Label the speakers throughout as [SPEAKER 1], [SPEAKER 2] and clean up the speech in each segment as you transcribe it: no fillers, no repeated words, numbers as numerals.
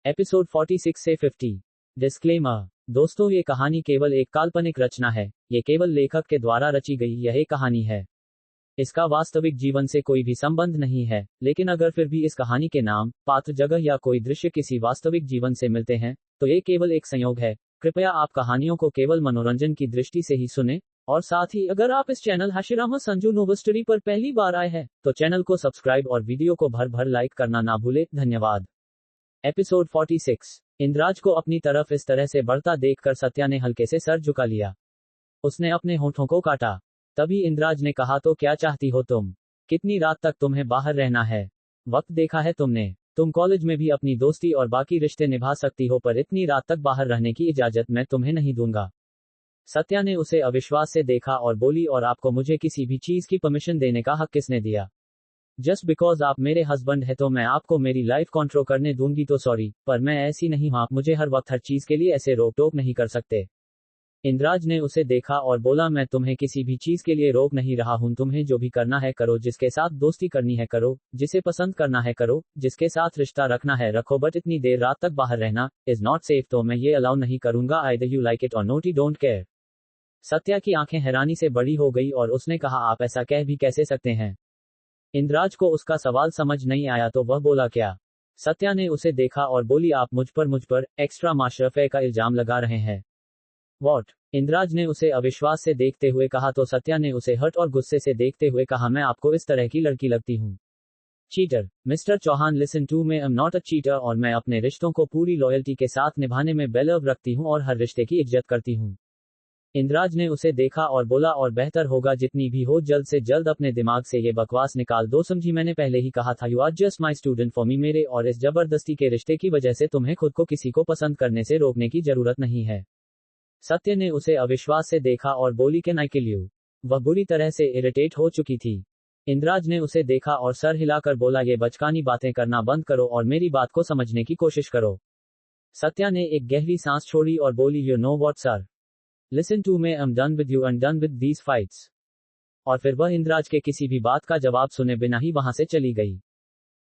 [SPEAKER 1] Episode 46 से 50। Disclaimer. दोस्तों, ये कहानी केवल एक काल्पनिक रचना है। ये केवल लेखक के द्वारा रची गई यह एक कहानी है। इसका वास्तविक जीवन से कोई भी संबंध नहीं है, लेकिन अगर फिर भी इस कहानी के नाम, पात्र, जगह या कोई दृश्य किसी वास्तविक जीवन से मिलते हैं, तो ये केवल एक संयोग है। कृपया आप कहानियों को केवल मनोरंजन की दृष्टि से ही सुने, और साथ ही अगर आप इस चैनल हाशिरामा संजू नोवस्टोरी पर पहली बार आए हैं, तो चैनल को सब्सक्राइब और वीडियो को भर भर लाइक करना ना भूले। धन्यवाद। एपिसोड 46। इंद्राज को अपनी तरफ इस तरह से बढ़ता देखकर सत्या ने हल्के से सर झुका लिया। उसने अपने होठों को काटा। तभी इंद्राज ने कहा, तो क्या चाहती हो तुम? कितनी रात तक तुम्हें बाहर रहना है? वक्त देखा है तुमने। तुम कॉलेज में भी अपनी दोस्ती और बाकी रिश्ते निभा सकती हो, पर इतनी रात तक बाहर रहने की इजाजत मैं तुम्हें नहीं दूंगा। सत्या ने उसे अविश्वास से देखा और बोली, और आपको मुझे किसी भी चीज की परमिशन देने का हक किसने दिया? जस्ट बिकॉज आप मेरे हस्बैंड है तो मैं आपको मेरी लाइफ कंट्रोल करने दूंगी? तो सॉरी, पर मैं ऐसी नहीं हूं। आप मुझे हर वक्त हर चीज के लिए ऐसे रोक टोक नहीं कर सकते। इंद्राज ने उसे देखा और बोला, मैं तुम्हें किसी भी चीज के लिए रोक नहीं रहा हूं। तुम्हें जो भी करना है करो, जिसके साथ दोस्ती करनी है करो, जिसे पसंद करना है करो, जिसके साथ रिश्ता रखना है रखो, बट इतनी देर रात तक बाहर रहना इज नॉट सेफ। तो मैं ये अलाउ नहीं करूंगा। आइदर यू लाइक इट और not, you don't care. Satya की आंखें हैरानी से बड़ी हो गई और उसने कहा, आप ऐसा कह भी कैसे सकते हैं? इंद्राज को उसका सवाल समझ नहीं आया तो वह बोला, क्या? सत्या ने उसे देखा और बोली, आप मुझ पर एक्स्ट्रा माशरफे का इल्जाम लगा रहे हैं। वॉट? इंद्राज ने उसे अविश्वास से देखते हुए कहा। तो सत्या ने उसे हर्ट और गुस्से से देखते हुए कहा, मैं आपको इस तरह की लड़की लगती हूँ? Cheater. Mister Chauhan, listen to me, I am not a cheater, और मैं अपने रिश्तों को पूरी लॉयल्टी के साथ निभाने में बेलव रखती हूँ और हर रिश्ते की इज्जत करती हूँ। इंद्राज ने उसे देखा और बोला, और बेहतर होगा जितनी भी हो जल्द से जल्द अपने दिमाग से ये बकवास निकाल दो। समझी, मैंने पहले ही कहा था, you are just my student for me. मेरे और इस जबरदस्ती के रिश्ते की वजह से तुम्हें खुद को किसी को पसंद करने से रोकने की जरूरत नहीं है। सत्य ने उसे अविश्वास से देखा और बोली, कैन आई किल यू? वह बुरी तरह से इरिटेट हो चुकी थी। इंद्राज ने उसे देखा और सर हिलाकर बोला, ये बचकानी बातें करना बंद करो और मेरी बात को समझने की कोशिश करो। सत्या ने एक गहरी सांस छोड़ी और बोली, you know what sir, listen to me, I am done with you and done with these fights. और फिर वह इंद्राज के किसी भी बात का जवाब सुने बिना ही वहां से चली गई।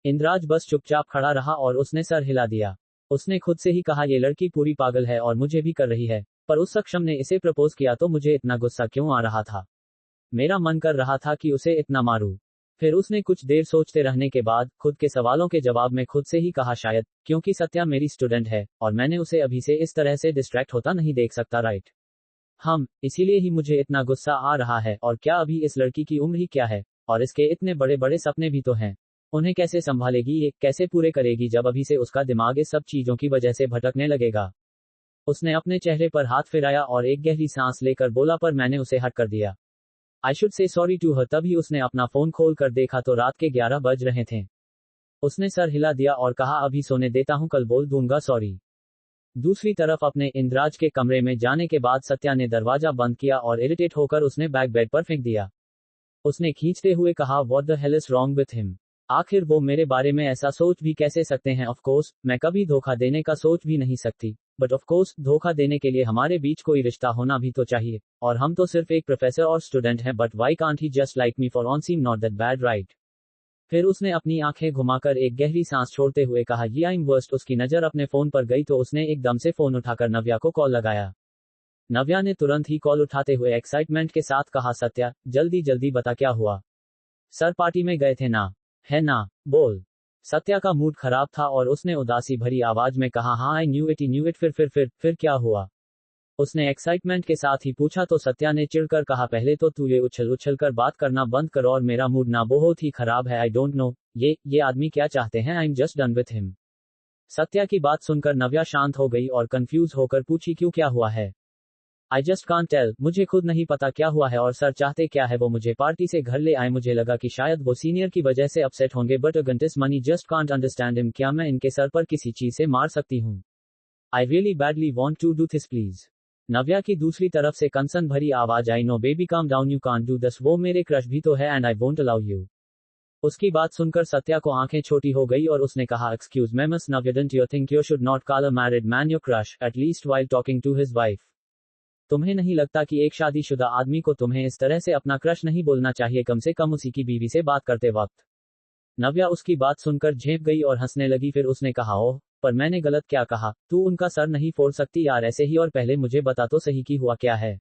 [SPEAKER 1] इंद्राज बस चुपचाप खड़ा रहा और उसने सर हिला दिया। उसने खुद से ही कहा, ये लड़की पूरी पागल है और मुझे भी कर रही है, पर उस सक्षम ने इसे प्रपोज किया तो मुझे इतना गुस्सा क्यों आ रहा था? मेरा मन कर रहा था कि उसे इतना मारूं। फिर उसने कुछ देर सोचते रहने के बाद खुद के सवालों के जवाब में खुद से ही कहा, शायद क्योंकि सत्या मेरी स्टूडेंट है और मैंने उसे अभी से इस तरह से डिस्ट्रैक्ट होता नहीं देख सकता, राइट? इसीलिए ही मुझे इतना गुस्सा आ रहा है। और क्या अभी इस लड़की की उम्र ही क्या है? और इसके इतने बड़े बड़े सपने भी तो हैं। उन्हें कैसे संभालेगी, ये कैसे पूरे करेगी जब अभी से उसका दिमाग इस सब चीजों की वजह से भटकने लगेगा? उसने अपने चेहरे पर हाथ फिराया और एक गहरी सांस लेकर बोला, पर मैंने उसे हट कर दिया। I should say sorry to her. तभी उसने अपना फोन खोल कर देखा तो रात के 11 बज रहे थे। उसने सर हिला दिया और कहा, अभी सोने देता हूं, कल बोल दूंगा सॉरी। दूसरी तरफ अपने इंद्राज के कमरे में जाने के बाद सत्या ने दरवाजा बंद किया और इरिटेट होकर उसने बैग बेड पर फेंक दिया। उसने खींचते हुए कहा, what the hell is wrong with him? आखिर वो मेरे बारे में ऐसा सोच भी कैसे सकते हैं? ऑफ कोर्स मैं कभी धोखा देने का सोच भी नहीं सकती, बट ऑफ कोर्स धोखा देने के लिए हमारे बीच कोई रिश्ता होना भी तो चाहिए। और हम तो सिर्फ एक प्रोफेसर और स्टूडेंट हैं, but why can't he just like me for on seem not that bad, right? फिर उसने अपनी आंखें घुमाकर एक गहरी सांस छोड़ते हुए कहा, ये आई एम वर्स्ट। उसकी नजर अपने फोन पर गई तो उसने एकदम से फोन उठाकर नव्या को कॉल लगाया। नव्या ने तुरंत ही कॉल उठाते हुए एक्साइटमेंट के साथ कहा, सत्या जल्दी जल्दी बता, क्या हुआ? सर पार्टी में गए थे ना? है ना? बोल। सत्या का मूड खराब था और उसने उदासी भरी आवाज में कहा, हाँ आई न्यू इट। फिर क्या हुआ? उसने एक्साइटमेंट के साथ ही पूछा तो सत्या ने चिढ़कर कहा, पहले तो तू ये उछल कर बात करना बंद कर, और मेरा मूड ना बहुत ही खराब है। आई डोंट नो ये आदमी क्या चाहते हैं। I am just done with him. Satya की बात सुनकर नव्या शांत हो गई और कंफ्यूज होकर पूछी, क्यों, क्या हुआ है? आई जस्ट कांट टेल, मुझे खुद नहीं पता क्या हुआ है। और सर चाहते क्या है? वो मुझे पार्टी से घर ले आए। मुझे लगा कि शायद वो सीनियर की वजह से अपसेट होंगे, but against money just can't understand him. क्या मैं इनके सर पर किसी चीज से मार सकती हूँ? I really badly want to do this, please. Navya की दूसरी तरफ से कंसर्न भरी आवाज आई, no baby calm down, you can't do this. वो मेरे क्रश भी तो है and I won't allow you. उसकी बात सुनकर सत्या को आंखें छोटी हो गई और उसने कहा, excuse me miss Navya, don't you think you should not call a married man your crush at least while talking to his wife? तुम्हें नहीं लगता कि एक शादीशुदा आदमी को तुम्हें इस तरह से अपना क्रश नहीं बोलना चाहिए, कम से कम उसी की बीवी से बात करते वक्त? नव्या उसकी बात सुनकर झेप गई और हंसने लगी। फिर उसने कहा, ओह पर मैंने गलत क्या कहा? तू उनका सर नहीं फोड़ सकती यार ऐसे ही, और पहले मुझे बता तो सही कि हुआ क्या है।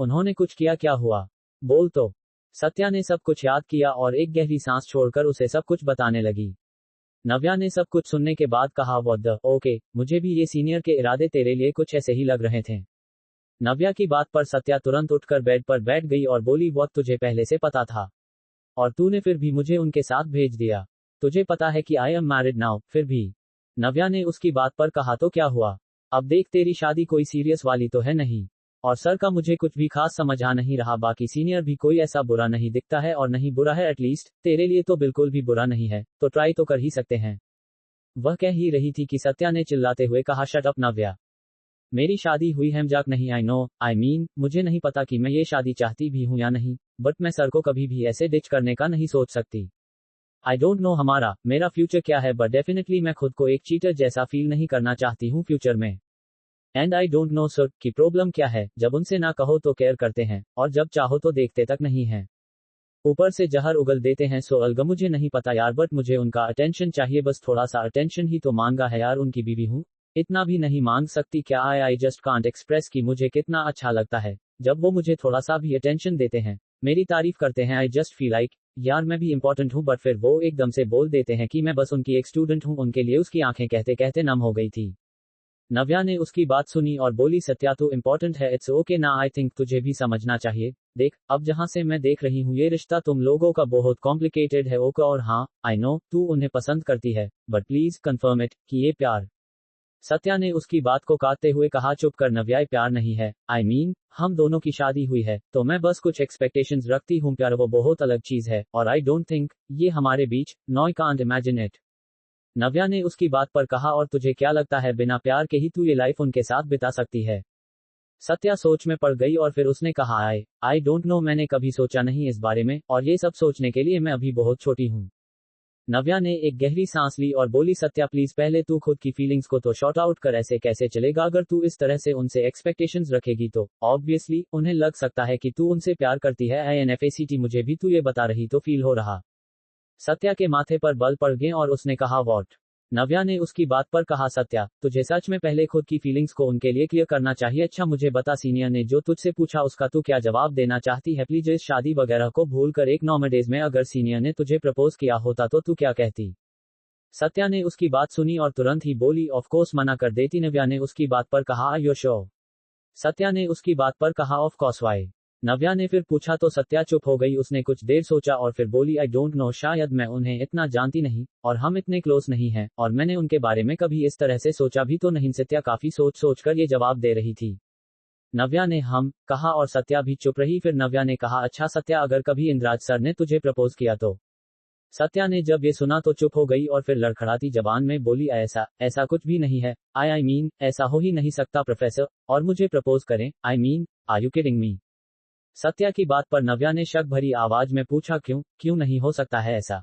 [SPEAKER 1] उन्होंने कुछ किया? क्या हुआ? बोल तो। सत्या ने सब कुछ याद किया और एक गहरी सांस छोड़कर उसे सब कुछ बताने लगी। नव्या ने सब कुछ सुनने के बाद कहा, व्हाट द ओके, मुझे भी ये सीनियर के इरादे तेरे लिए कुछ ऐसे ही लग रहे थे। नव्या की बात पर सत्या तुरंत उठकर बेड पर बैठ गई और बोली, व्हाट, तुझे पहले से पता था? और तूने फिर भी मुझे उनके साथ भेज दिया। तुझे पता है कि आई एम मैरिड नाउ, फिर भी। नव्या ने उसकी बात पर कहा, तो क्या हुआ? अब देख, तेरी शादी कोई सीरियस वाली तो है नहीं। और सर का मुझे कुछ भी खास समझ आ नहीं रहा। बाकी सीनियर भी कोई ऐसा बुरा नहीं दिखता है, और नहीं बुरा है, एटलीस्ट तेरे लिए तो बिल्कुल भी बुरा नहीं है, तो ट्राई तो कर ही सकते हैं। वह कह ही रही थी कि सत्या ने चिल्लाते हुए कहा, शट अप नव्या। मेरी शादी हुई है, मजाक नहीं। आई नो, आई मीन, मुझे नहीं पता कि मैं ये शादी चाहती भी हूं या नहीं, बट मैं सर को कभी भी ऐसे डिच करने का नहीं सोच सकती। आई डोंट नो मेरा फ्यूचर क्या है, बट डेफिनेटली मैं खुद को एक चीटर जैसा फील नहीं करना चाहती हूँ फ्यूचर में। And I don't know sir कि प्रॉब्लम क्या है, जब उनसे ना कहो तो केयर करते हैं, और जब चाहो तो देखते तक नहीं है। ऊपर से जहर उगल देते हैं। सो अलग मुझे नहीं पता यार, बट मुझे उनका अटेंशन चाहिए, बस थोड़ा सा अटेंशन ही तो मांगा है यार, उनकी बीवी हूँ, इतना भी नहीं मांग सकती क्या? आई जस्ट कांट एक्सप्रेस कि मुझे कितना अच्छा लगता है जब वो मुझे थोड़ा सा भी अटेंशन देते हैं, मेरी तारीफ करते हैं। आई जस्ट फील लाइक यार मैं भी इंपॉर्टेंट हूँ, बट फिर वो एकदम से बोल देते हैं कि मैं बस उनकी एक स्टूडेंट हूँ। उनके लिए उसकी आंखें कहते कहते नम हो गई थी। नव्या ने उसकी बात सुनी और बोली, सत्या तू इम्पोर्टेंट है, इट्स ओके ना, आई थिंक तुझे भी समझना चाहिए। देख, अब जहां से मैं देख रही हूँ ये रिश्ता तुम लोगों का बहुत कॉम्प्लिकेटेड है। ओके, और हाँ, आई नो तू उन्हें पसंद करती है, बट प्लीज कंफर्म इट कि ये प्यार। सत्या ने उसकी बात को काटते हुए कहा, चुप कर नव्या, ये प्यार नहीं है। आई मीन, हम दोनों की शादी हुई है तो मैं बस कुछ एक्सपेक्टेशंस रखती हूँ, प्यार वो बहुत अलग चीज है, और आई डोंट थिंक ये हमारे बीच, no I can't imagine it. Navya ने उसकी बात पर कहा, और तुझे क्या लगता है बिना प्यार के ही तू ये लाइफ उनके साथ बिता सकती है? सत्या सोच में पड़ गई और फिर उसने कहा, आई डोंट नो, मैंने कभी सोचा नहीं इस बारे में, और ये सब सोचने के लिए मैं अभी बहुत छोटी हूँ। नव्या ने एक गहरी सांस ली और बोली, सत्या प्लीज पहले तू खुद की फीलिंग्स को तो शॉर्ट आउट कर, ऐसे कैसे चलेगा? अगर तू इस तरह से उनसे एक्सपेक्टेशंस रखेगी तो ऑब्वियसली उन्हें लग सकता है कि तू उनसे प्यार करती है। INFACT मुझे भी तू ये बता रही तो फील हो रहा। सत्या के माथे पर बल पड़ गए और उसने कहा, वॉट? नव्या ने उसकी बात पर कहा, सत्या तुझे सच में पहले खुद की फीलिंग्स को उनके लिए क्लियर करना चाहिए। अच्छा मुझे बता, सीनियर ने जो तुझसे पूछा उसका तू क्या जवाब देना चाहती है? प्लीज इस शादी वगैरह को भूल कर एक नॉर्मल डेज में अगर सीनियर ने तुझे प्रपोज किया होता तो तू क्या कहती? सत्या ने उसकी बात सुनी और तुरंत ही बोली, ऑफ कोर्स मना कर देती। नव्या ने उसकी बात पर कहा, आर यू श्योर? सत्या ने उसकी बात पर कहा, ऑफ कोर्स वाई? नव्या ने फिर पूछा तो सत्या चुप हो गई। उसने कुछ देर सोचा और फिर बोली, आई डोंट नो, शायद मैं उन्हें इतना जानती नहीं, और हम इतने क्लोज नहीं हैं, और मैंने उनके बारे में कभी इस तरह से सोचा भी तो नहीं। सत्या काफी सोच सोच कर ये जवाब दे रही थी। नव्या ने हम कहा और सत्या भी चुप रही। फिर नव्या ने कहा, अच्छा सत्या, अगर कभी इंद्राज सर ने तुझे प्रपोज किया तो? सत्या ने जब ये सुना तो चुप हो गई और फिर लड़खड़ाती जबान में बोली, ऐसा कुछ भी नहीं है। आई मीन, ऐसा हो ही नहीं सकता प्रोफेसर, और मुझे प्रपोज करें? I mean, are you kidding me? Satya की बात पर नव्या ने शक भरी आवाज में पूछा, क्यों नहीं हो सकता है ऐसा?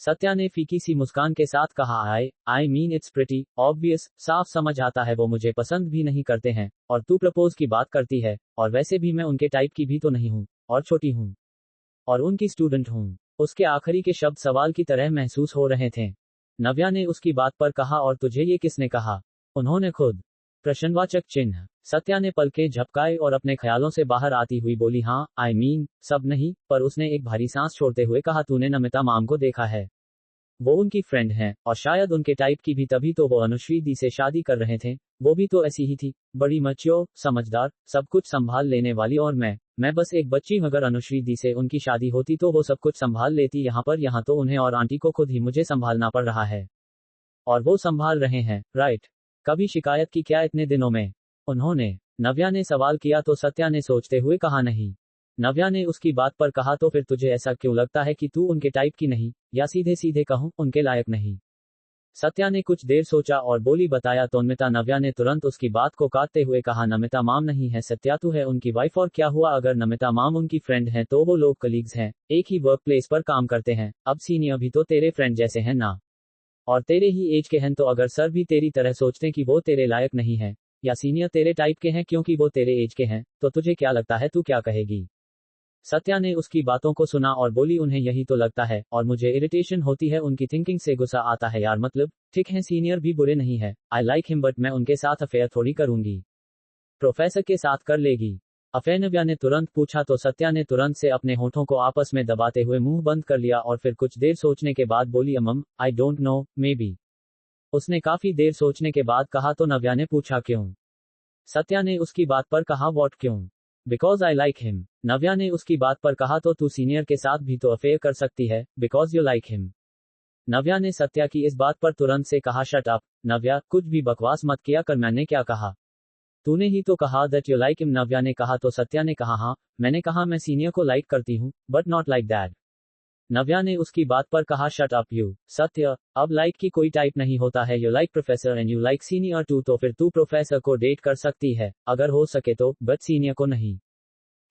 [SPEAKER 1] सत्या ने फीकी सी मुस्कान के साथ कहा, I mean it's pretty obvious, साफ समझ आता है वो मुझे पसंद भी नहीं करते हैं, और तू प्रपोज की बात करती है, और वैसे भी मैं उनके टाइप की भी तो नहीं हूँ, और छोटी हूँ, और उनकी स्टूडेंट हूँ। उसके आखिरी के शब्द सवाल की तरह महसूस हो रहे थे। नव्या ने उसकी बात पर कहा, और तुझे ये किसने कहा? उन्होंने खुद। प्रश्नवाचक चिन्ह। सत्या ने पलकें झपकाए और अपने ख्यालों से बाहर आती हुई बोली, हाँ, आई मीन, सब नहीं, पर उसने एक भारी सांस छोड़ते हुए कहा, तूने नमिता माम को देखा है? वो उनकी फ्रेंड हैं, और शायद उनके टाइप की भी, तभी तो वो अनुश्री दी से शादी कर रहे थे। वो भी तो ऐसी ही थी, बड़ी मैच्योर, समझदार, सब कुछ संभाल लेने वाली, और मैं बस एक बच्ची। मगर अनुश्री दी से उनकी शादी होती तो वो सब कुछ संभाल लेती। यहाँ तो उन्हें और आंटी को खुद ही मुझे संभालना पड़ रहा है, और वो संभाल रहे हैं, राइट? कभी शिकायत की क्या इतने दिनों में? उन्होंने। नव्या ने सवाल किया तो सत्या ने सोचते हुए कहा, नहीं। नव्या ने उसकी बात पर कहा, तो फिर तुझे ऐसा क्यों लगता है कि तू उनके टाइप की नहीं, या सीधे सीधे कहूं, उनके लायक नहीं? सत्या ने कुछ देर सोचा और बोली, बताया तो नमिता। नव्या ने तुरंत उसकी बात को काटते हुए कहा, नमिता माम नहीं है सत्या, तू है उनकी वाइफ। और क्या हुआ अगर नमिता माम उनकी फ्रेंड हैं तो? वो लोग कलीग्स हैं, एक ही वर्क प्लेस पर काम करते हैं। अब सीनियर भी तो तेरे फ्रेंड जैसे हैं ना, और तेरे ही एज के हैं, तो अगर सर भी तेरी तरह सोचते कि वो तेरे लायक नहीं है, या सीनियर तेरे टाइप के हैं क्योंकि वो तेरे एज के हैं, तो तुझे क्या लगता है तू क्या कहेगी? सत्या ने उसकी बातों को सुना और बोली उन्हें यही तो लगता है, और मुझे इरिटेशन होती है उनकी थिंकिंग से, गुस्सा आता है यार, मतलब ठीक है सीनियर भी बुरे नहीं है, आई लाइक हिम, बट मैं उनके साथ अफेयर थोड़ी करूंगी। प्रोफेसर के साथ कर लेगी अफेयर? नव्या ने तुरंत पूछा तो सत्या ने तुरंत से अपने होठों को आपस में दबाते हुए मुंह बंद कर लिया और फिर कुछ देर सोचने के बाद बोली I don't know, may be. उसने काफी देर सोचने के बाद कहा तो नव्या ने पूछा क्यों? सत्या ने उसकी बात पर कहा व्हाट क्यों? Because I like him. Navya ने उसकी बात पर कहा तो तू सीनियर के साथ भी तो अफेयर कर सकती है, because you like him. Navya ने सत्या की इस बात पर तुरंत से कहा शट अप नव्या, कुछ भी बकवास मत किया कर, मैंने क्या कहा? तूने ही तो कहा that you like him, Navya ने कहा तो सत्या ने कहा हाँ, मैंने कहा मैं सीनियर को लाइक करती हूँ, बट नॉट लाइक दैट। नव्या ने उसकी बात पर कहा शट अप यू। सत्य, अब लाइक की कोई टाइप नहीं होता है, you like professor and you like senior too, तो फिर तू प्रोफेसर को डेट कर सकती है अगर हो सके तो, बट सीनियर को नहीं।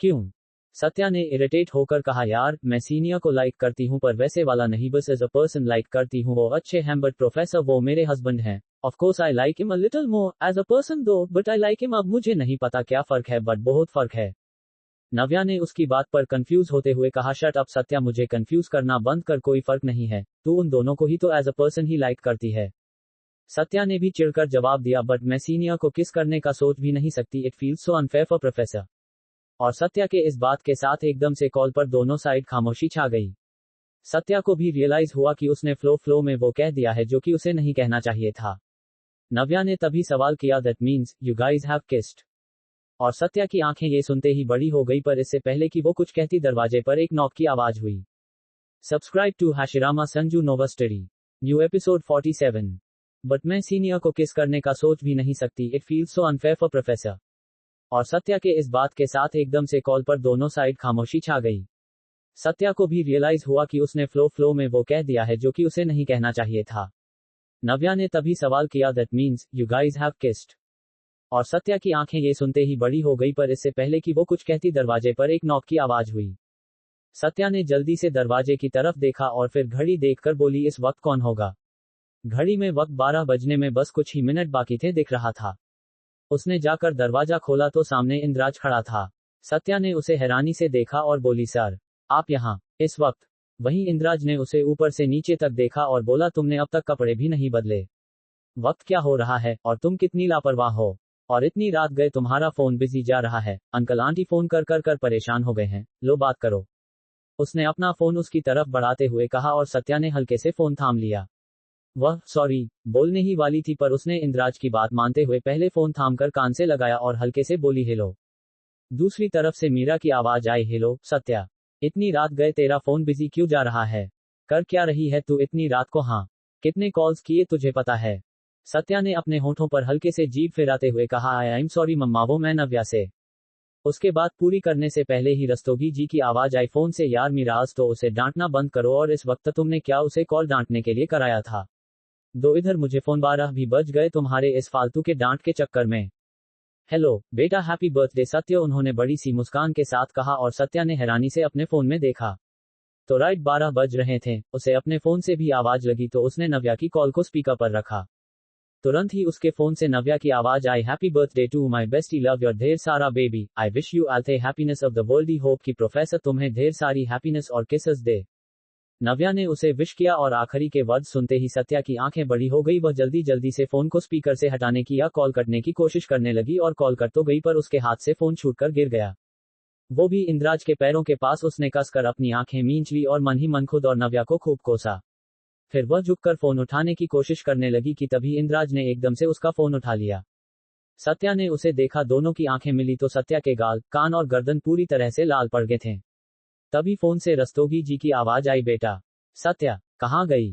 [SPEAKER 1] क्यों? सत्या ने इरिटेट होकर कहा यार, मैं सीनियर को लाइक करती हूँ पर वैसे वाला नहीं, बस एज अ पर्सन लाइक करती हूँ, वो अच्छे हैं, बट प्रोफेसर वो मेरे हस्बैंड हैं। Of course I like him a little more as a person though, but I like him. अब मुझे नहीं पता क्या फर्क है, बट बहुत फर्क है। नव्या ने उसकी बात पर कंफ्यूज होते हुए कहा शट अप सत्या, मुझे कंफ्यूज करना बंद कर, कोई फर्क नहीं है, तू उन दोनों को ही तो एज अ पर्सन ही लाइक करती है। सत्या ने भी चिढ़कर जवाब दिया बट मैं सीनियर को किस करने का सोच भी नहीं सकती, it feels so unfair for professor. और सत्या के इस बात के साथ एकदम से कॉल पर दोनों साइड खामोशी छा गई। सत्या को भी रियलाइज हुआ कि उसने फ्लो में वो कह दिया है जो कि उसे नहीं कहना चाहिए था। नव्या ने तभी सवाल किया that means you guys have kissed? और सत्या की आंखें ये सुनते ही बड़ी हो गई, पर इससे पहले कि वो कुछ कहती दरवाजे पर एक नॉक की आवाज हुई। Subscribe to Hashirama Sanju Nova story, new episode 47। But मैं सीनियर को किस करने का सोच भी नहीं सकती, it feels so unfair for professor. और सत्या के इस बात के साथ एकदम से कॉल पर दोनों साइड खामोशी छा गई। सत्या को भी रियलाइज हुआ कि उसने फ्लो में वो कह दिया है जो कि उसे नहीं कहना चाहिए था। नव्या ने तभी सवाल किया that means you guys have kissed? और सत्या की आंखें ये सुनते ही बड़ी हो गई, पर इससे पहले कि वो कुछ कहती दरवाजे पर एक नॉक की आवाज हुई। सत्या ने जल्दी से दरवाजे की तरफ देखा और फिर घड़ी देखकर बोली इस वक्त कौन होगा? घड़ी में वक्त 12 बजने में बस कुछ ही मिनट बाकी थे दिख रहा था। उसने जाकर दरवाजा खोला तो सामने इंद्राज खड़ा था। सत्या ने उसे हैरानी से देखा और बोली सर, आप यहाँ इस वक्त? वहीं इंद्राज ने उसे ऊपर से नीचे तक देखा और बोला तुमने अब तक कपड़े भी नहीं बदले? वक्त क्या हो रहा है और तुम कितनी लापरवाह हो, और इतनी रात गए तुम्हारा फोन बिजी जा रहा है, अंकल आंटी फोन कर कर कर परेशान हो गए हैं, लो बात करो। उसने अपना फोन उसकी तरफ बढ़ाते हुए कहा और सत्या ने हल्के से फोन थाम लिया। वह सॉरी बोलने ही वाली थी, पर उसने इंद्राज की बात मानते हुए पहले फोन थामकर कान से लगाया और हल्के से बोली हेलो। दूसरी तरफ से मीरा की आवाज आई हेलो सत्या, इतनी रात गए तेरा फोन बिजी क्यों जा रहा है? कर क्या रही है तू इतनी रात को? हाँ, कितने कॉल्स किए तुझे पता है? सत्या ने अपने होठों पर हल्के से जीभ फिराते हुए कहा आई एम सॉरी मम्मा, वो मैं नव्या से। उसके बाद पूरी करने से पहले ही रस्तोगी जी की आवाज आई फोन से, यार मिराज तो उसे डांटना बंद करो, और इस वक्त तुमने क्या उसे कॉल डांटने के लिए कराया था? दो इधर मुझे फोन 12 भी बज गए तुम्हारे इस फालतू के डांट के चक्कर में। हेलो बेटा, हैप्पी बर्थडे सत्य, उन्होंने बड़ी सी मुस्कान के साथ कहा और सत्या ने हैरानी से अपने फोन में देखा तो राइट 12 बज रहे थे। उसे अपने फोन से भी आवाज लगी तो उसने नव्या की कॉल को स्पीकर पर रखा। तुरंत ही उसके फोन से नव्या की आवाज आई happy birthday to my bestie love your ढेर सारा baby, I wish you all the happiness of the world, ही होप कि प्रोफेसर तुम्हें ढेर सारी हैप्पीनेस और किसेस दे। नव्या ने उसे विश किया और आखिरी के वर्ड सुनते ही सत्या की आंखें बड़ी हो गई। वह जल्दी जल्दी से फोन को स्पीकर से हटाने की या कॉल करने की कोशिश करने लगी और कॉल कर तो गई, पर उसके हाथ से फोन छूटकर गिर गया, वो भी इंद्राज के पैरों के पास। उसने कसकर अपनी आंखें मींच ली और मन ही मन खुद और नव्या को खूब कोसा। फिर वह झुककर फोन उठाने की कोशिश करने लगी कि तभी इंद्राज ने एकदम से उसका फोन उठा लिया। सत्या ने उसे देखा, दोनों की आंखें मिली तो सत्या के गाल, कान और गर्दन पूरी तरह से लाल पड़ गए थे। तभी फोन से रस्तोगी जी की आवाज आई बेटा सत्या कहाँ गई?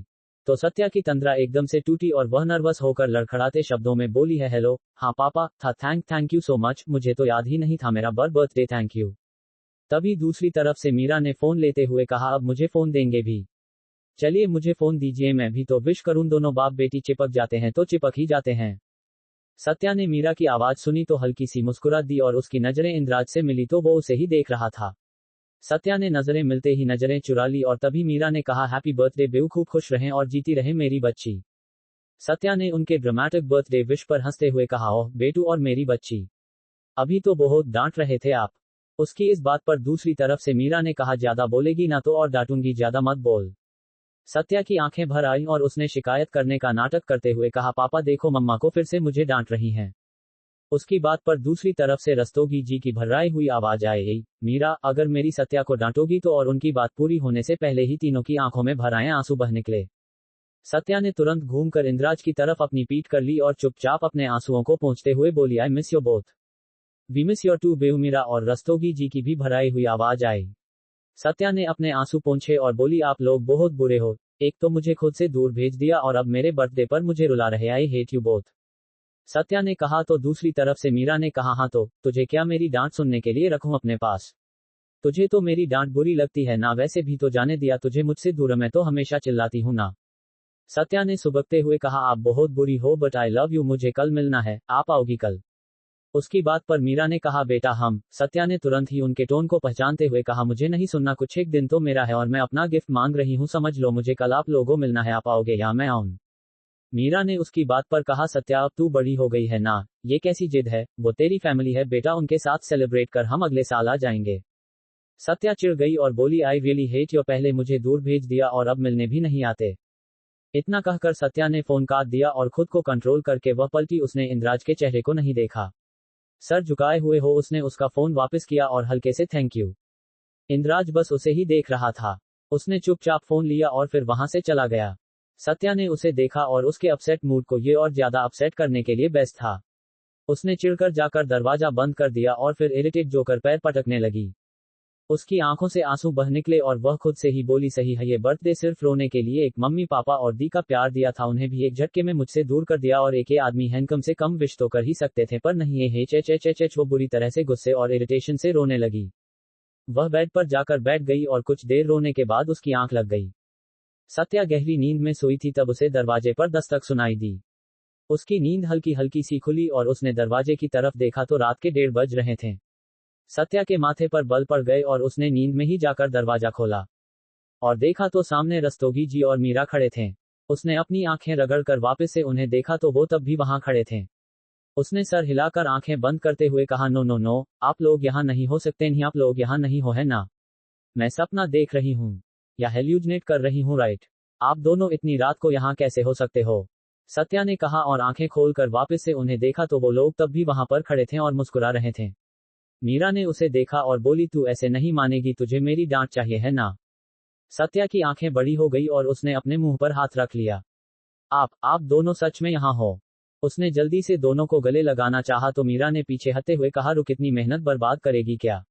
[SPEAKER 1] तो सत्या की तंद्रा एकदम से टूटी और वह नर्वस होकर लड़खड़ाते शब्दों में बोली है हेलो हाँ पापा था, थैंक यू सो मच, मुझे तो याद ही नहीं था मेरा बर्थडे, थैंक यू। तभी दूसरी तरफ से मीरा ने फोन लेते हुए कहा अब मुझे फोन देंगे भी? चलिए मुझे फोन दीजिए, मैं भी तो विश करूं। दोनों बाप बेटी चिपक जाते हैं तो चिपक ही जाते हैं। सत्या ने मीरा की आवाज सुनी तो हल्की सी मुस्कुरा दी और उसकी नजरें इंद्राज से मिली तो वो उसे ही देख रहा था। सत्या ने नजरें मिलते ही नजरें चुरा ली और तभी मीरा ने कहा हैप्पी बर्थडे बेऊ, खूब खुश रहें और जीती रहे मेरी बच्ची। सत्या ने उनके ड्रामेटिक बर्थडे विश पर हंसते हुए कहा ओह बेटू और मेरी बच्ची, अभी तो बहुत डांट रहे थे आप। उसकी इस बात पर दूसरी तरफ से मीरा ने कहा ज्यादा बोलेगी ना तो और डांटूंगी, ज्यादा मत बोल। सत्या की आंखें भर आईं और उसने शिकायत करने का नाटक करते हुए कहा, पापा देखो मम्मा को फिर से मुझे डांट रही हैं। उसकी बात पर दूसरी तरफ से रस्तोगी जी की भर्राई हुई आवाज आई, मीरा अगर मेरी सत्या को डांटोगी तो। और उनकी बात पूरी होने से पहले ही तीनों की आंखों में भर आए आंसू बह निकले। सत्या ने तुरंत घूमकर इंद्राज की तरफ अपनी पीठ कर ली और चुपचाप अपने आंसुओं को पोंछते हुए बोली, I miss your both, we miss your too babe Meera. और रस्तोगी जी की भी भराई हुई आवाज आई। सत्या ने अपने आंसू पोंछे और बोली, आप लोग बहुत बुरे हो, एक तो मुझे खुद से दूर भेज दिया और अब मेरे बर्थडे पर मुझे रुला रहे, I hate you both. Satya ने कहा तो दूसरी तरफ से मीरा ने कहा, हाँ तो तुझे क्या मेरी डांट सुनने के लिए रखूं अपने पास? तुझे तो मेरी डांट बुरी लगती है ना? वैसे भी तो जाने दिया तुझे मुझसे दूर, मैं तो हमेशा चिल्लाती हूं ना। सत्या ने सुबकते हुए कहा, आप बहुत बुरी हो बट आई लव यू, मुझे कल मिलना है, आप आओगी कल? उसकी बात पर मीरा ने कहा, बेटा हम। सत्या ने तुरंत ही उनके टोन को पहचानते हुए कहा, मुझे नहीं सुनना कुछ, एक दिन तो मेरा है और मैं अपना गिफ्ट मांग रही हूं, समझ लो मुझे कल आप लोगों मिलना है, आप आओगे या मैं आऊं? मीरा ने उसकी बात पर कहा, सत्या अब तू बड़ी हो गई है ना, ये कैसी जिद है? वो तेरी फैमिली है बेटा, उनके साथ सेलिब्रेट कर, हम अगले साल आ जाएंगे। सत्या चिढ़ गई और बोली, आई रियली हेट यू, पहले मुझे दूर भेज दिया और अब मिलने भी नहीं आते। इतना कहकर सत्या ने फोन काट दिया और खुद को कंट्रोल करके वह पलटी। उसने इंद्राज के चेहरे को नहीं देखा। सर झुकाए हुए हो उसने उसका फोन वापस किया और हल्के से थैंक यू। इंद्राज बस उसे ही देख रहा था। उसने चुपचाप फोन लिया और फिर वहां से चला गया। सत्या ने उसे देखा और उसके अपसेट मूड को ये और ज्यादा अपसेट करने के लिए बेस्ट था। उसने चिढ़कर जाकर दरवाजा बंद कर दिया और फिर इरिटेट जोकर पैर पटकने लगी। उसकी आंखों से आंसू बह निकले और वह खुद से ही बोली, सही है ये बर्थडे सिर्फ रोने के लिए, एक मम्मी पापा और दी का प्यार दिया था, उन्हें भी एक झटके में मुझसे दूर कर दिया और एक ये आदमी है, कम से कम विश तो कर ही सकते थे, पर नहीं, ये है चे। वो बुरी तरह से गुस्से और इरिटेशन से रोने लगी। वह बेड पर जाकर बैठ गई और कुछ देर रोने के बाद उसकी आंख लग गई। सत्या गहरी नींद में सोई थी तब उसे दरवाजे पर दस्तक सुनाई दी। उसकी नींद हल्की हल्की सी खुली और उसने दरवाजे की तरफ देखा तो रात के 1:30 बज रहे थे। सत्या के माथे पर बल पड़ गए और उसने नींद में ही जाकर दरवाजा खोला और देखा तो सामने रस्तोगी जी और मीरा खड़े थे। उसने अपनी आंखें रगड़कर वापस से उन्हें देखा तो वो तब भी वहां खड़े थे। उसने सर हिलाकर आंखें बंद करते हुए कहा, नो नो नो, आप लोग यहाँ नहीं हो सकते, नहीं आप लोग यहाँ नहीं हो, है ना? मैं सपना देख रही हूँ या हेल्यूजनेट कर रही हूँ, राइट? आप दोनों इतनी रात को यहाँ कैसे हो सकते हो? सत्या ने कहा और आंखें खोलकर वापस से उन्हें देखा तो वो लोग तब भी वहां पर खड़े थे और मुस्कुरा रहे थे। मीरा ने उसे देखा और बोली, तू ऐसे नहीं मानेगी, तुझे मेरी डांट चाहिए है ना? सत्या की आंखें बड़ी हो गई और उसने अपने मुंह पर हाथ रख लिया। आप दोनों सच में यहाँ हो? उसने जल्दी से दोनों को गले लगाना चाहा तो मीरा ने पीछे हटते हुए कहा, रुक, इतनी मेहनत बर्बाद करेगी क्या?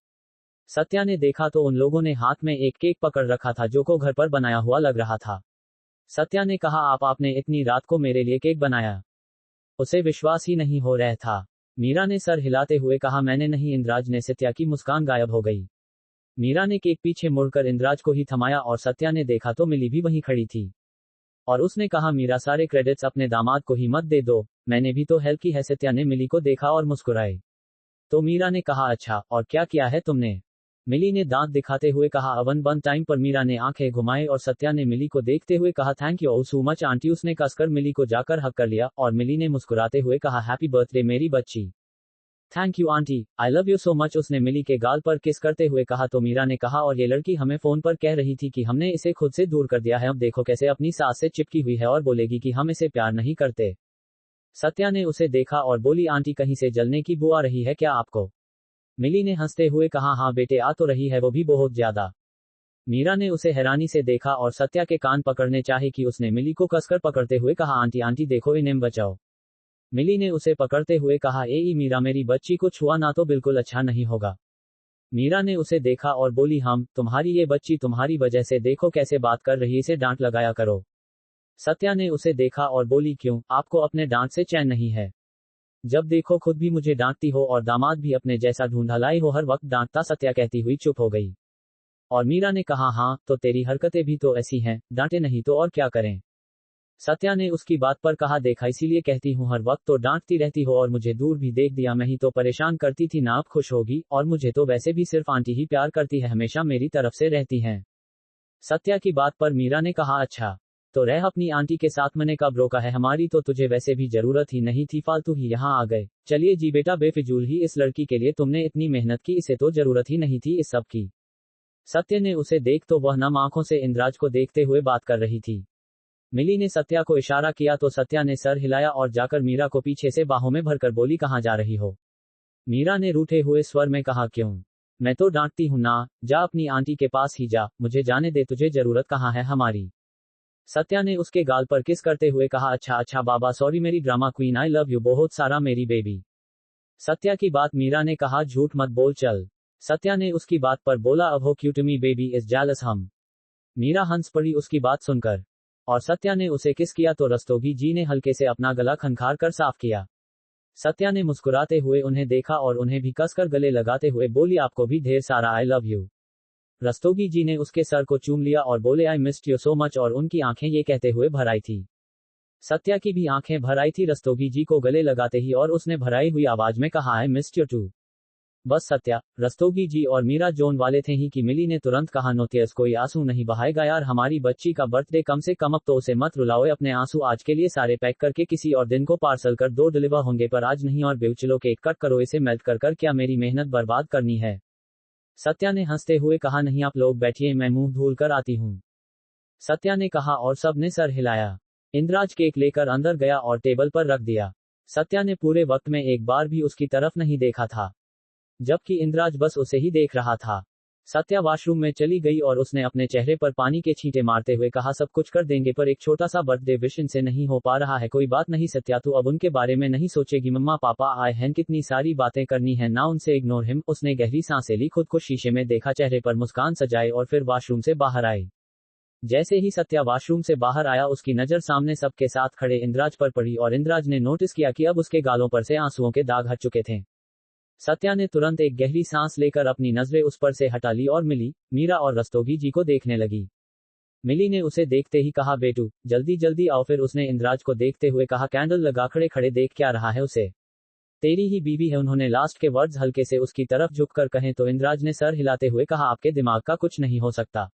[SPEAKER 1] सत्या ने देखा तो उन लोगों ने हाथ में एक केक पकड़ रखा था जो को घर पर बनाया हुआ लग रहा था। सत्या ने कहा, आपने इतनी रात को मेरे लिए केक बनाया? उसे विश्वास ही नहीं हो रहा था। मीरा ने सर हिलाते हुए कहा, मैंने नहीं। इंद्राज ने। सत्या की मुस्कान गायब हो गई। मीरा ने केक पीछे मुड़कर इंद्राज को ही थमाया और सत्या ने देखा तो मिली भी वहीं खड़ी थी और उसने कहा, मीरा सारे क्रेडिट्स अपने दामाद को ही मत दे दो, मैंने भी तो हेल्प की है। सत्या ने मिली को देखा और मुस्कुराए तो मीरा ने कहा, अच्छा, और क्या किया है तुमने? मिली ने दांत दिखाते हुए कहा, अवन बन टाइम पर। मीरा ने आंखें घुमाए और सत्या ने मिली को देखते हुए कहा, thank you so much aunty. उसने कसकर मिली को जाकर हक कर लिया और मिली ने मुस्कुराते हुए कहा, हैप्पी बर्थडे मेरी बच्ची। Thank you aunty, I love you so much. उसने मिली के गाल पर किस करते हुए कहा तो मीरा ने कहा, और ये लड़की हमें फोन पर कह रही थी कि हमने इसे खुद से दूर कर दिया है, अब देखो कैसे अपनी सास से चिपकी हुई है और बोलेगी कि हम इसे प्यार नहीं करते। सत्या ने उसे देखा और बोली, आंटी कहीं से जलने की बू आ रही है क्या आपको? मिली ने हंसते हुए कहा, हाँ बेटे आ तो रही है, वो भी बहुत ज्यादा। मीरा ने उसे हैरानी से देखा और सत्या के कान पकड़ने चाहे कि उसने मिली को कसकर पकड़ते हुए कहा, आंटी आंटी देखो इन्हें बचाओ। मिली ने उसे पकड़ते हुए कहा, मीरा मेरी बच्ची को छुआ ना तो बिल्कुल अच्छा नहीं होगा। मीरा ने उसे देखा और बोली, हम तुम्हारी ये बच्ची तुम्हारी वजह से देखो कैसे बात कर रही, इसे डांट लगाया करो। सत्या ने उसे देखा और बोली, क्यों, आपको अपने डांट से चैन नहीं है? जब देखो खुद भी मुझे डांटती हो और दामाद भी अपने जैसा ढूंढा लाई हो, हर वक्त डांटता। सत्या कहती हुई चुप हो गई और मीरा ने कहा, हाँ तो तेरी हरकतें भी तो ऐसी हैं, डांटे नहीं तो और क्या करें? सत्या ने उसकी बात पर कहा, देखा इसीलिए कहती हूँ हर वक्त तो डांटती रहती हो और मुझे दूर भी देख दिया, मैं ही तो परेशान करती थी ना, अब खुश होगी? और मुझे तो वैसे भी सिर्फ आंटी ही प्यार करती है, हमेशा मेरी तरफ से रहती हैं। सत्या की बात पर मीरा ने कहा, अच्छा। तो रह अपनी आंटी के साथ, मैंने कब रोका है, हमारी तो तुझे वैसे भी जरूरत ही नहीं थी, फालतू ही यहाँ आ गए। चलिए जी बेटा, बेफिजूल ही इस लड़की के लिए तुमने इतनी मेहनत की, इसे तो जरूरत ही नहीं थी इस सब की। सत्या ने उसे देख तो वह नम आंखों से इंद्राज को देखते हुए बात कर रही थी। मिली ने सत्या को इशारा किया तो सत्या ने सर हिलाया और जाकर मीरा को पीछे से बाहों में भरकर बोली, कहाँ जा रही हो। मीरा ने रूठे हुए स्वर में कहा, क्यों, मैं तो डांटती हूं ना, जा अपनी आंटी के पास ही जा, मुझे जाने दे, तुझे जरूरत कहाँ है हमारी। सत्या ने उसके गाल पर किस करते हुए कहा, अच्छा अच्छा बाबा, सॉरी मेरी drama queen, I love you बहुत सारा मेरी बेबी। सत्या की बात मीरा ने कहा, झूठ मत बोल चल। सत्या ने उसकी बात पर बोला, अब हो cute me baby is jealous hmm. Meera हंस पड़ी उसकी बात सुनकर, और सत्या ने उसे किस किया तो रस्तोगी जी ने हल्के से अपना गला खनखार कर साफ किया। सत्या ने मुस्कुराते हुए उन्हें देखा और उन्हें भी कसकर गले लगाते हुए बोली, आपको भी ढेर सारा आई लव यू। रस्तोगी जी ने उसके सर को चूम लिया और बोले, I missed you so much, और उनकी आंखें ये कहते हुए भर आई थी। सत्या की भी आंखें भर आई थी रस्तोगी जी को गले लगाते ही, और उसने भराई हुई आवाज में कहा, आई मिस्ड यू टू। बस सत्या, रस्तोगी जी और मीरा जोन वाले थे ही कि मिली ने तुरंत कहा, नो तेयर्स, कोई आंसू नहीं बहाएगा यार, हमारी बच्ची का बर्थडे कम से कम, अब तो उसे मत रुलाओ, अपने आंसू आज के लिए सारे पैक करके किसी और दिन को पार्सल कर दो, डिलीवर होंगे पर आज नहीं, और बेवचलो केक कट करो, इसे मेल्ट कर क्या मेरी मेहनत बर्बाद करनी है। सत्या ने हंसते हुए कहा, नहीं आप लोग बैठिए, मैं मुंह धुल कर आती हूँ। सत्या ने कहा और सब ने सर हिलाया। इंद्राज केक लेकर अंदर गया और टेबल पर रख दिया। सत्या ने पूरे वक्त में एक बार भी उसकी तरफ नहीं देखा था, जबकि इंद्राज बस उसे ही देख रहा था। सत्या वॉशरूम में चली गई और उसने अपने चेहरे पर पानी के छींटे मारते हुए कहा, सब कुछ कर देंगे पर एक छोटा सा बर्थडे विश इनसे नहीं हो पा रहा है, कोई बात नहीं सत्या, तू अब उनके बारे में नहीं सोचेगी, मम्मा पापा आए हैं, कितनी सारी बातें करनी है ना उनसे, इग्नोर हिम। उसने गहरी सांसें ली, खुद को शीशे में देखा, चेहरे पर मुस्कान सजाए और फिर वॉशरूम से बाहर आई। जैसे ही सत्या वॉशरूम से बाहर आया, उसकी नजर सामने सबके साथ खड़े इंद्राज पर पड़ी और इंद्राज ने नोटिस किया कि अब उसके गालों पर से आंसुओं के दाग हट चुके थे। सत्या ने तुरंत एक गहरी सांस लेकर अपनी नजरें उस पर से हटा ली और मिली, मीरा और रस्तोगी जी को देखने लगी। मिली ने उसे देखते ही कहा, बेटू जल्दी जल्दी आओ। फिर उसने इंद्राज को देखते हुए कहा, कैंडल लगा खड़े खड़े देख क्या रहा है उसे, तेरी ही बीवी है। उन्होंने लास्ट के वर्ड्स हल्के से उसकी तरफ झुककर कहे तो इंद्राज ने सर हिलाते हुए कहा, आपके दिमाग का कुछ नहीं हो सकता।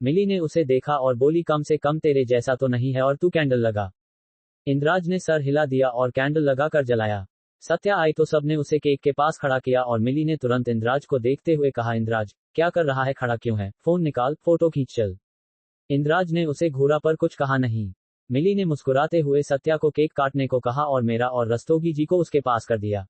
[SPEAKER 1] मिली ने उसे देखा और बोली, कम से कम तेरे जैसा तो नहीं है, और तू कैंडल लगा। इंद्राज ने सर हिला दिया और कैंडल लगाकर जलाया। सत्या आई तो सबने उसे केक के पास खड़ा किया और मिली ने तुरंत इंद्राज को देखते हुए कहा, इंद्राज क्या कर रहा है, खड़ा क्यों है, फोन निकाल, फोटो खींच चल। इंद्राज ने उसे घूरा पर कुछ कहा नहीं। मिली ने मुस्कुराते हुए सत्या को केक काटने को कहा और मेरा और रस्तोगी जी को उसके पास कर दिया।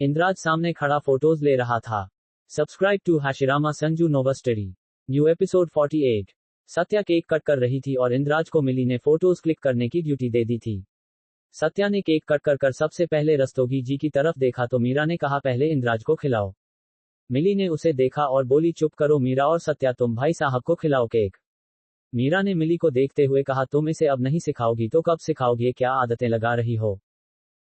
[SPEAKER 1] इंद्राज सामने खड़ा फोटोज ले रहा था। Subscribe to Hashirama Sanju Nova story, new episode 48। Satya cake cut कर रही थी और इंद्राज को मिली ने फोटोज क्लिक करने की ड्यूटी दे दी थी। सत्या ने केक कट कर सबसे पहले रस्तोगी जी की तरफ देखा तो मीरा ने कहा, पहले इंद्राज को खिलाओ। मिली ने उसे देखा और बोली, चुप करो मीरा और सत्या, तुम भाई साहब को खिलाओ केक। मीरा ने मिली को देखते हुए कहा, तुम इसे अब नहीं सिखाओगी तो कब सिखाओगी, क्या आदतें लगा रही हो।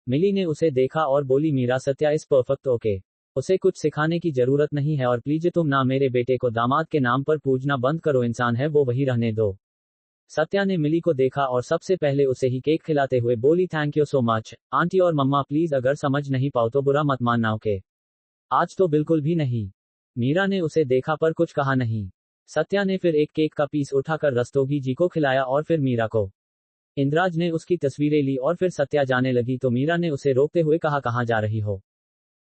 [SPEAKER 1] मिली ने उसे देखा और बोली, मीरा सत्या इस परफेक्ट ओके, उसे कुछ सिखाने की जरूरत नहीं है, और प्लीज तुम ना मेरे बेटे को दामाद के नाम पर पूजना बंद करो, इंसान है वो वही रहने दो। सत्या ने मिली को देखा और सबसे पहले उसे ही केक खिलाते हुए बोली, thank you so much aunty और मम्मा, प्लीज अगर समझ नहीं पाओ तो बुरा मत मानना ओके। आज तो बिल्कुल भी नहीं। मीरा ने उसे देखा पर कुछ कहा नहीं। सत्या ने फिर एक केक का पीस उठाकर रस्तोगी जी को खिलाया और फिर मीरा को। इंद्राज ने उसकी तस्वीरें ली और फिर सत्या जाने लगी तो मीरा ने उसे रोकते हुए कहा, कहाँ जा रही हो,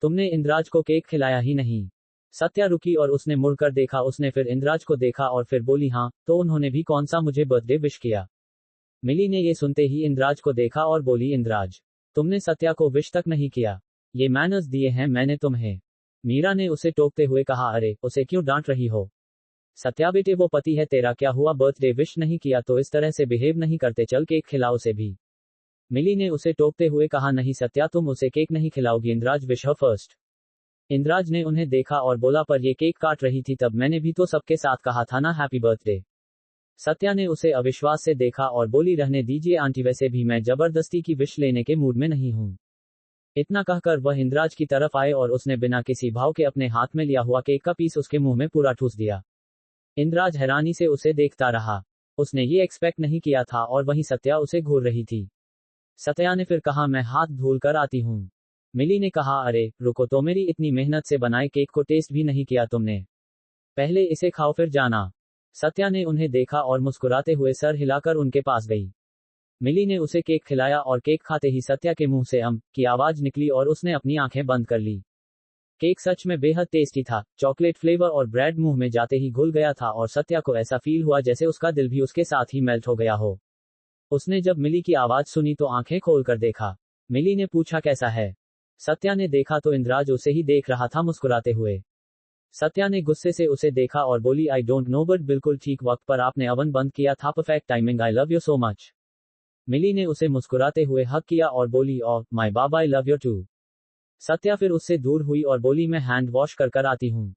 [SPEAKER 1] तुमने इंद्राज को केक खिलाया ही नहीं। सत्या रुकी और उसने मुड़कर देखा, उसने फिर इंद्राज को देखा और फिर बोली, हाँ तो उन्होंने भी कौन सा मुझे बर्थडे विश किया। मिली ने ये सुनते ही इंद्राज को देखा और बोली, इंद्राज तुमने सत्या को विश तक नहीं किया, ये मैनर्स दिए हैं मैंने तुम्हें। मीरा ने उसे टोकते हुए कहा, अरे उसे क्यों डांट रही हो। सत्या बेटे वो पति है तेरा, क्या हुआ बर्थडे विश नहीं किया तो इस तरह से बिहेव नहीं करते, चल केक खिलाओ उसे भी। मिली ने उसे टोकते हुए कहा, नहीं सत्या तुम उसे केक नहीं खिलाओगी, इंद्राज विश हर फर्स्ट। इंद्राज ने उन्हें देखा और बोला, पर ये केक काट रही थी तब मैंने भी तो सबके साथ कहा था ना हैप्पी बर्थडे। सत्या ने उसे अविश्वास से देखा और बोली, रहने दीजिए आंटी, वैसे भी मैं जबरदस्ती की विश लेने के मूड में नहीं हूं। इतना कहकर वह इंद्राज की तरफ आए और उसने बिना किसी भाव के अपने हाथ में लिया हुआ केक का पीस उसके मुंह में पूरा ठूस दिया। इंद्राज हैरानी से उसे देखता रहा, उसने ये एक्सपेक्ट नहीं किया था, और वहीं सत्या उसे घूर रही थी। सत्या ने फिर कहा, मैं हाथ धुल कर आती हूँ। मिली ने कहा, अरे रुको तो, मेरी इतनी मेहनत से बनाए केक को टेस्ट भी नहीं किया तुमने, पहले इसे खाओ फिर जाना। सत्या ने उन्हें देखा और मुस्कुराते हुए सर हिलाकर उनके पास गई। मिली ने उसे केक खिलाया और केक खाते ही सत्या के मुंह से की आवाज निकली और उसने अपनी आंखें बंद कर ली। केक सच में बेहद टेस्टी था, चॉकलेट फ्लेवर और ब्रेड मुंह में जाते ही घुल गया था और सत्या को ऐसा फील हुआ जैसे उसका दिल भी उसके साथ ही मेल्ट हो गया हो। उसने जब मिली की आवाज सुनी तो आंखें खोलकर देखा। मिली ने पूछा कैसा है? सत्या ने देखा तो इंद्राज उसे ही देख रहा था मुस्कुराते हुए। सत्या ने गुस्से से उसे देखा और बोली आई डोंट नो बट बिल्कुल ठीक वक्त पर आपने ओवन बंद किया था, perfect timing, I love you so much. Mili ने उसे मुस्कुराते हुए हक किया और बोली ओह माय बाबा I love you too. Satya फिर उससे दूर हुई और बोली मैं हैंड वॉश कर आती हूँ।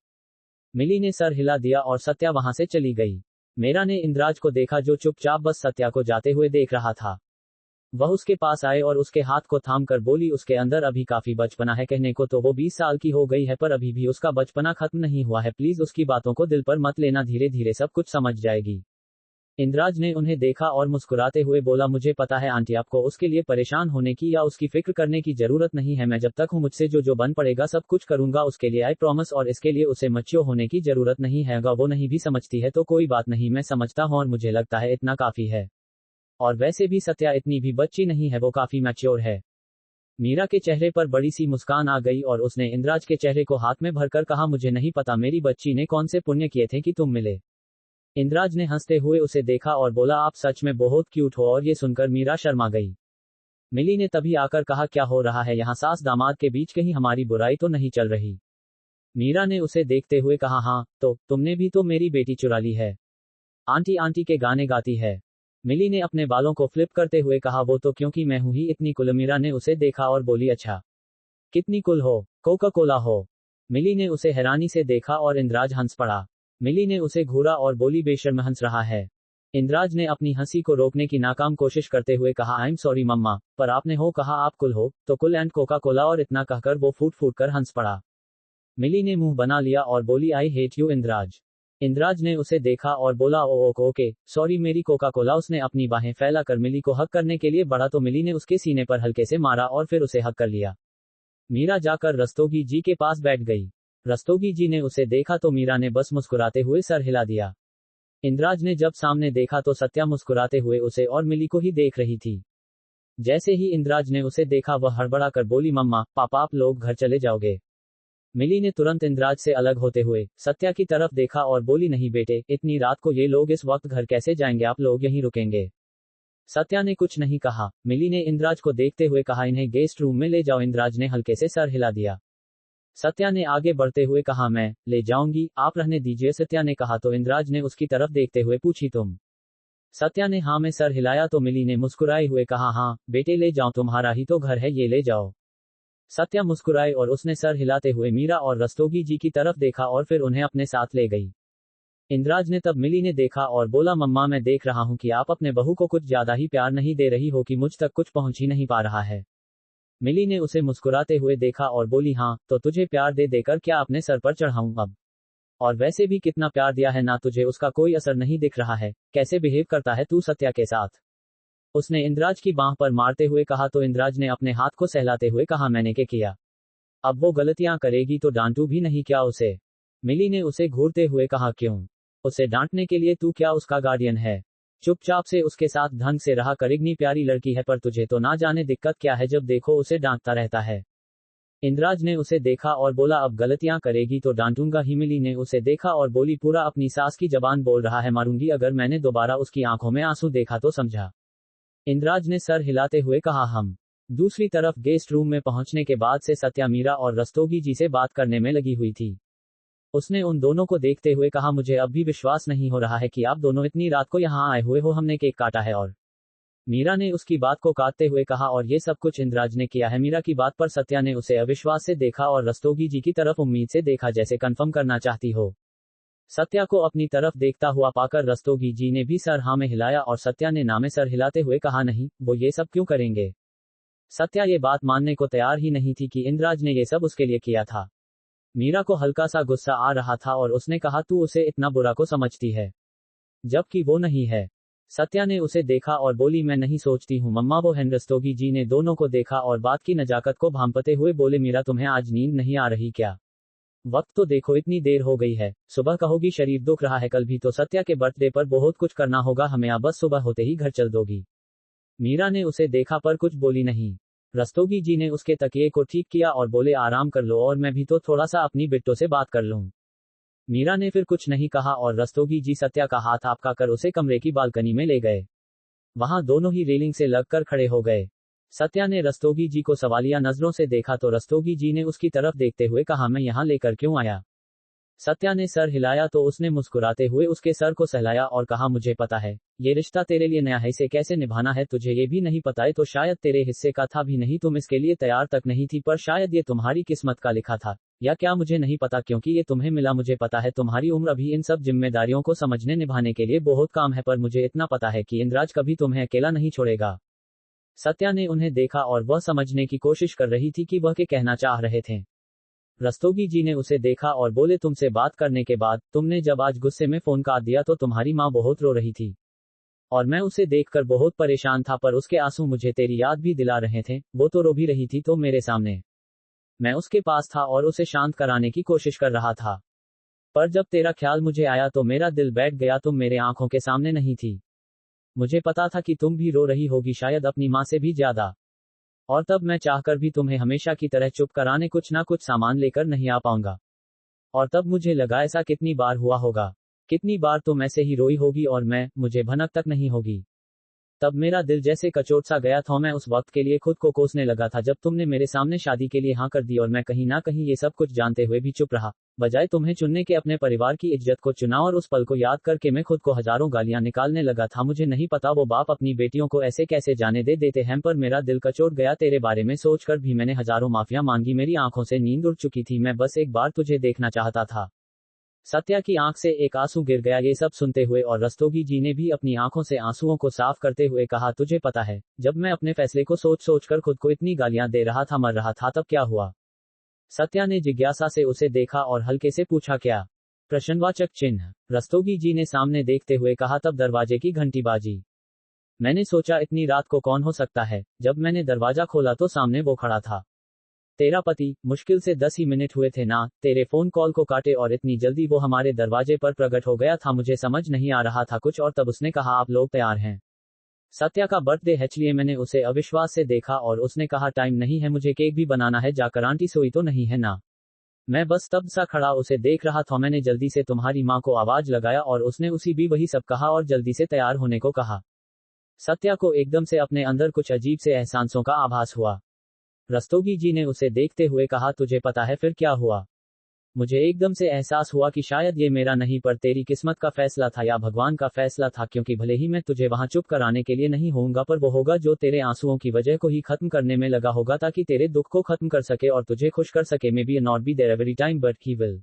[SPEAKER 1] मिली ने सर हिला दिया और सत्या वहां से चली गई। मीरा ने इंद्राज को देखा जो चुपचाप बस सत्या को जाते हुए देख रहा था। वह उसके पास आए और उसके हाथ को थाम कर बोली उसके अंदर अभी काफी बचपना है, कहने को तो वो 20 साल की हो गई है पर अभी भी उसका बचपना खत्म नहीं हुआ है, प्लीज उसकी बातों को दिल पर मत लेना, धीरे धीरे सब कुछ समझ जाएगी। इंद्राज ने उन्हें देखा और मुस्कुराते हुए बोला मुझे पता है आंटी, आपको उसके लिए परेशान होने की या उसकी फिक्र करने की जरूरत नहीं है, मैं जब तक हूँ मुझसे जो बन पड़ेगा सब कुछ करूंगा उसके लिए, आई प्रॉमिस, और इसके लिए उसे मैच्योर होने की जरूरत नहीं है, अगर वो नहीं भी समझती है तो कोई बात नहीं, मैं समझता हूँ और मुझे लगता है इतना काफी है। और वैसे भी सत्या इतनी भी बच्ची नहीं है, वो काफी मैच्योर है। मीरा के चेहरे पर बड़ी सी मुस्कान आ गई और उसने इंद्राज के चेहरे को हाथ में भरकर कहा मुझे नहीं पता मेरी बच्ची ने कौन से पुण्य किए थे कि तुम मिले। इंद्राज ने हंसते हुए उसे देखा और बोला आप सच में बहुत क्यूट हो, और ये सुनकर मीरा शर्मा गई। मिली ने तभी आकर कहा क्या हो रहा है यहाँ, सास दामाद के बीच कहीं हमारी बुराई तो नहीं चल रही? मीरा ने उसे देखते हुए कहा हाँ, तो तुमने भी तो मेरी बेटी चुरा ली है, आंटी आंटी के गाने गाती है। मिली ने अपने बालों को फ्लिप करते हुए कहा वो तो क्योंकि मैं हूं ही इतनी कुल। मीरा ने उसे देखा और बोली अच्छा, कितनी कुल हो, कोका कोला हो। मिली ने उसे हैरानी से देखा और इंद्राज हंस पड़ा। मिली ने उसे घूरा और बोली बेशर्म हंस रहा है। इंद्राज ने अपनी हंसी को रोकने की नाकाम कोशिश करते हुए कहा आई एम सॉरी मम्मा, पर आपने हो कहा आप कुल हो, तो कुल एंड कोका कोला, और इतना कहकर वो फूट फूट कर हंस पड़ा। मिली ने मुंह बना लिया और बोली आई हेट यू इंद्राज। इंद्राज ने उसे देखा और बोला ओ ओके सॉरी मेरी कोका कोला। उसने अपनी बाहें फैलाकर मिली को हक करने के लिए बढ़ा तो मिली ने उसके सीने पर हल्के से मारा और फिर उसे हक कर लिया। मीरा जाकर रस्तोगी जी के पास बैठ गई। रस्तोगी जी ने उसे देखा तो मीरा ने बस मुस्कुराते हुए सर हिला दिया। इंद्राज ने जब सामने देखा तो सत्या मुस्कुराते हुए उसे और मिली को ही देख रही थी। जैसे ही इंद्राज ने उसे देखा वह हड़बड़ा कर बोली मम्मा पापा आप लोग घर चले जाओगे। मिली ने तुरंत इंद्राज से अलग होते हुए सत्या की तरफ देखा और बोली नहीं बेटे, इतनी रात को ये लोग इस वक्त घर कैसे जाएंगे, आप लोग यहीं रुकेंगे। सत्या ने कुछ नहीं कहा। मिली ने इंद्राज को देखते हुए कहा इन्हें गेस्ट रूम में ले जाओ। इंद्राज ने हल्के से सर हिला दिया। सत्या ने आगे बढ़ते हुए कहा मैं ले जाऊंगी, आप रहने दीजिए। सत्या ने कहा तो इंद्राज ने उसकी तरफ देखते हुए पूछी तुम? सत्या ने हाँ में सर हिलाया तो मिली ने मुस्कुराए हुए कहा हाँ बेटे ले जाओ, तुम्हारा ही तो घर है, ये ले जाओ। सत्या मुस्कुराए और उसने सर हिलाते हुए मीरा और रस्तोगी जी की तरफ देखा और फिर उन्हें अपने साथ ले गई। इंद्राज ने तब मिली ने देखा और बोला मम्मा मैं देख रहा हूं कि आप अपने बहू को कुछ ज्यादा ही प्यार नहीं दे रही हो कि मुझ तक कुछ पहुंच ही नहीं पा रहा है। मिली ने उसे मुस्कुराते हुए देखा और बोली हाँ तो तुझे प्यार दे देकर क्या अपने सर पर चढ़ाऊं अब? और वैसे भी कितना प्यार दिया है ना, तुझे उसका कोई असर नहीं दिख रहा है, कैसे बिहेव करता है तू सत्या के साथ? उसने इंद्राज की बांह पर मारते हुए कहा तो इंद्राज ने अपने हाथ को सहलाते हुए कहा मैंने क्या किया? अब वो गलतियां करेगी तो डांटू भी नहीं क्या उसे? मिली ने उसे घूरते हुए कहा क्यों? उसे डांटने के लिए तू क्या उसका गार्डियन है? चुपचाप से उसके साथ ढंग से रहा कर, इतनी प्यारी लड़की है, पर तुझे तो ना जाने दिक्कत क्या है, जब देखो उसे डांटता रहता है। इंद्राज ने उसे देखा और बोला अब गलतियां करेगी तो डांटूंगा ही। मिली ने उसे देखा और बोली पूरा अपनी सास की जबान बोल रहा है, मारूंगी अगर मैंने दोबारा उसकी आंखों में आंसू देखा तो समझा। इंद्राज ने सर हिलाते हुए कहा हम। दूसरी तरफ गेस्ट रूम में पहुंचने के बाद से सत्या मीरा और रस्तोगी जी से बात करने में लगी हुई थी। उसने उन दोनों को देखते हुए कहा मुझे अब भी विश्वास नहीं हो रहा है कि आप दोनों इतनी रात को यहाँ आए हुए हो, हमने केक काटा है। और मीरा ने उसकी बात को काटते हुए कहा और ये सब कुछ इंद्राज ने किया है। मीरा की बात पर सत्या ने उसे अविश्वास से देखा और रस्तोगी जी की तरफ उम्मीद से देखा, जैसे कंफर्म करना चाहती हो। सत्या को अपनी तरफ देखता हुआ पाकर रस्तोगी जी ने भी सर हाँ में हिलाया और सत्या ने ना में सर हिलाते हुए कहा नहीं, वो ये सब क्यों करेंगे? सत्या ये बात मानने को तैयार ही नहीं थी कि इंद्राज ने ये सब उसके लिए किया था। मीरा को हल्का सा गुस्सा आ रहा था और उसने कहा तू उसे इतना बुरा को समझती है, जबकि वो नहीं है। सत्या ने उसे देखा और बोली मैं नहीं सोचती हूँ मम्मा वो है। रस्तोगी जी ने दोनों को देखा और बात की नजाकत को भांपते हुए बोले मीरा तुम्हें आज नींद नहीं आ रही क्या? वक्त तो देखो इतनी देर हो गई है, सुबह कहोगी शरीर दुख रहा है, कल भी तो सत्या के बर्थडे पर बहुत कुछ करना होगा हमें, अब बस सुबह होते ही घर चल दोगी। मीरा ने उसे देखा पर कुछ बोली नहीं। रस्तोगी जी ने उसके तकिए को ठीक किया और बोले आराम कर लो और मैं भी तो थोड़ा सा अपनी बिट्टो से बात कर लूं। मीरा ने फिर कुछ नहीं कहा और रस्तोगी जी सत्या का हाथ आपका कर उसे कमरे की बालकनी में ले गए। वहां दोनों ही रेलिंग से लगकर खड़े हो गए। सत्या ने रस्तोगी जी को सवालिया नजरों से देखा तो रस्तोगी जी ने उसकी तरफ देखते हुए कहा मैं यहां लेकर क्यों आया। सत्या ने सर हिलाया तो उसने मुस्कुराते हुए उसके सर को सहलाया और कहा मुझे पता है, ये रिश्ता तेरे लिए नया है, इसे कैसे निभाना है तुझे ये भी नहीं पता है तो शायद तेरे हिस्से का था भी नहीं, तुम इसके लिए तैयार तक नहीं थी, पर शायद ये तुम्हारी किस्मत का लिखा था, या क्या मुझे नहीं पता, क्योंकि ये तुम्हें मिला। मुझे पता है तुम्हारी उम्र अभी इन सब जिम्मेदारियों को समझने निभाने के लिए बहुत काम है, पर मुझे इतना पता है कि इंद्राज कभी तुम्हें अकेला नहीं छोड़ेगा। सत्या ने उन्हें देखा और वह समझने की कोशिश कर रही थी कि वह क्या कहना चाह रहे थे। रस्तोगी जी ने उसे देखा और बोले तुमसे बात करने के बाद तुमने जब आज गुस्से में फोन काट दिया तो तुम्हारी माँ बहुत रो रही थी और मैं उसे देखकर बहुत परेशान था, पर उसके आंसू मुझे तेरी याद भी दिला रहे थे, वो तो रो भी रही थी तो मेरे सामने मैं उसके पास था और उसे शांत कराने की कोशिश कर रहा था, पर जब तेरा ख्याल मुझे आया तो मेरा दिल बैठ गया, तुम मेरे आंखों के सामने नहीं थी, मुझे पता था कि तुम भी रो रही होगी, शायद अपनी माँ से भी ज्यादा, और तब मैं चाहकर भी तुम्हें हमेशा की तरह चुप कराने कुछ ना कुछ सामान लेकर नहीं आ पाऊंगा, और तब मुझे लगा ऐसा कितनी बार हुआ होगा, कितनी बार तुम ऐसे ही रोई होगी और मुझे भनक तक नहीं होगी। तब मेरा दिल जैसे कचोट सा गया था, मैं उस वक्त के लिए खुद को कोसने लगा था जब तुमने मेरे सामने शादी के लिए हाँ कर दी, और मैं कहीं ना कहीं ये सब कुछ जानते हुए भी चुप रहा, बजाय तुम्हें चुनने के अपने परिवार की इज्जत को चुना, और उस पल को याद करके मैं खुद को हजारों गालियां निकालने लगा था। मुझे नहीं पता वो बाप अपनी बेटियों को ऐसे कैसे जाने दे देते हैं, पर मेरा दिल कचोट गया, तेरे बारे में सोचकर भी मैंने हजारों माफियां मांगी, मेरी आंखों से नींद उड़ चुकी थी, मैं बस एक बार तुझे देखना चाहता था। सत्या की आंख से एक आंसू गिर गया ये सब सुनते हुए, और रस्तोगी जी ने भी अपनी आंखों से आंसुओं को साफ करते हुए कहा तुझे पता है, जब मैं अपने फैसले को सोच सोचकर खुद को इतनी गालियां दे रहा था, मर रहा था, तब क्या हुआ। सत्या ने जिज्ञासा से उसे देखा और हल्के से पूछा क्या। प्रश्नवाचक चिन्ह। रस्तोगी जी ने सामने देखते हुए कहा तब दरवाजे की घंटी बाजी, मैंने सोचा इतनी रात को कौन हो सकता है, जब मैंने दरवाजा खोला तो सामने वो खड़ा था, तेरा पति। मुश्किल से 10 ही मिनट हुए थे ना तेरे फोन कॉल को काटे और इतनी जल्दी वो हमारे दरवाजे पर प्रकट हो गया था, मुझे समझ नहीं आ रहा था कुछ, और तब उसने कहा आप लोग तैयार हैं, सत्या का बर्थडे है, इसलिए मैंने उसे अविश्वास से देखा और उसने कहा टाइम नहीं है, मुझे केक भी बनाना है, जाकर आंटी सोई तो नहीं है ना। मैं बस तब सा खड़ा उसे देख रहा था, मैंने जल्दी से तुम्हारी माँ को आवाज लगाया और उसने उसी भी वही सब कहा और जल्दी से तैयार होने को कहा। सत्या को एकदम से अपने अंदर कुछ अजीब से एहसासों का आभास हुआ। रस्तोगी जी ने उसे देखते हुए कहा तुझे पता है फिर क्या हुआ। मुझे एकदम से एहसास हुआ कि शायद ये मेरा नहीं पर तेरी किस्मत का फैसला था या भगवान का फैसला था, क्योंकि भले ही मैं तुझे वहां चुप कराने के लिए नहीं होऊंगा, पर वो होगा जो तेरे आंसुओं की वजह को ही खत्म करने में लगा होगा, ताकि तेरे दुख को खत्म कर सके और तुझे खुश कर सके। Maybe not be there every time but he will.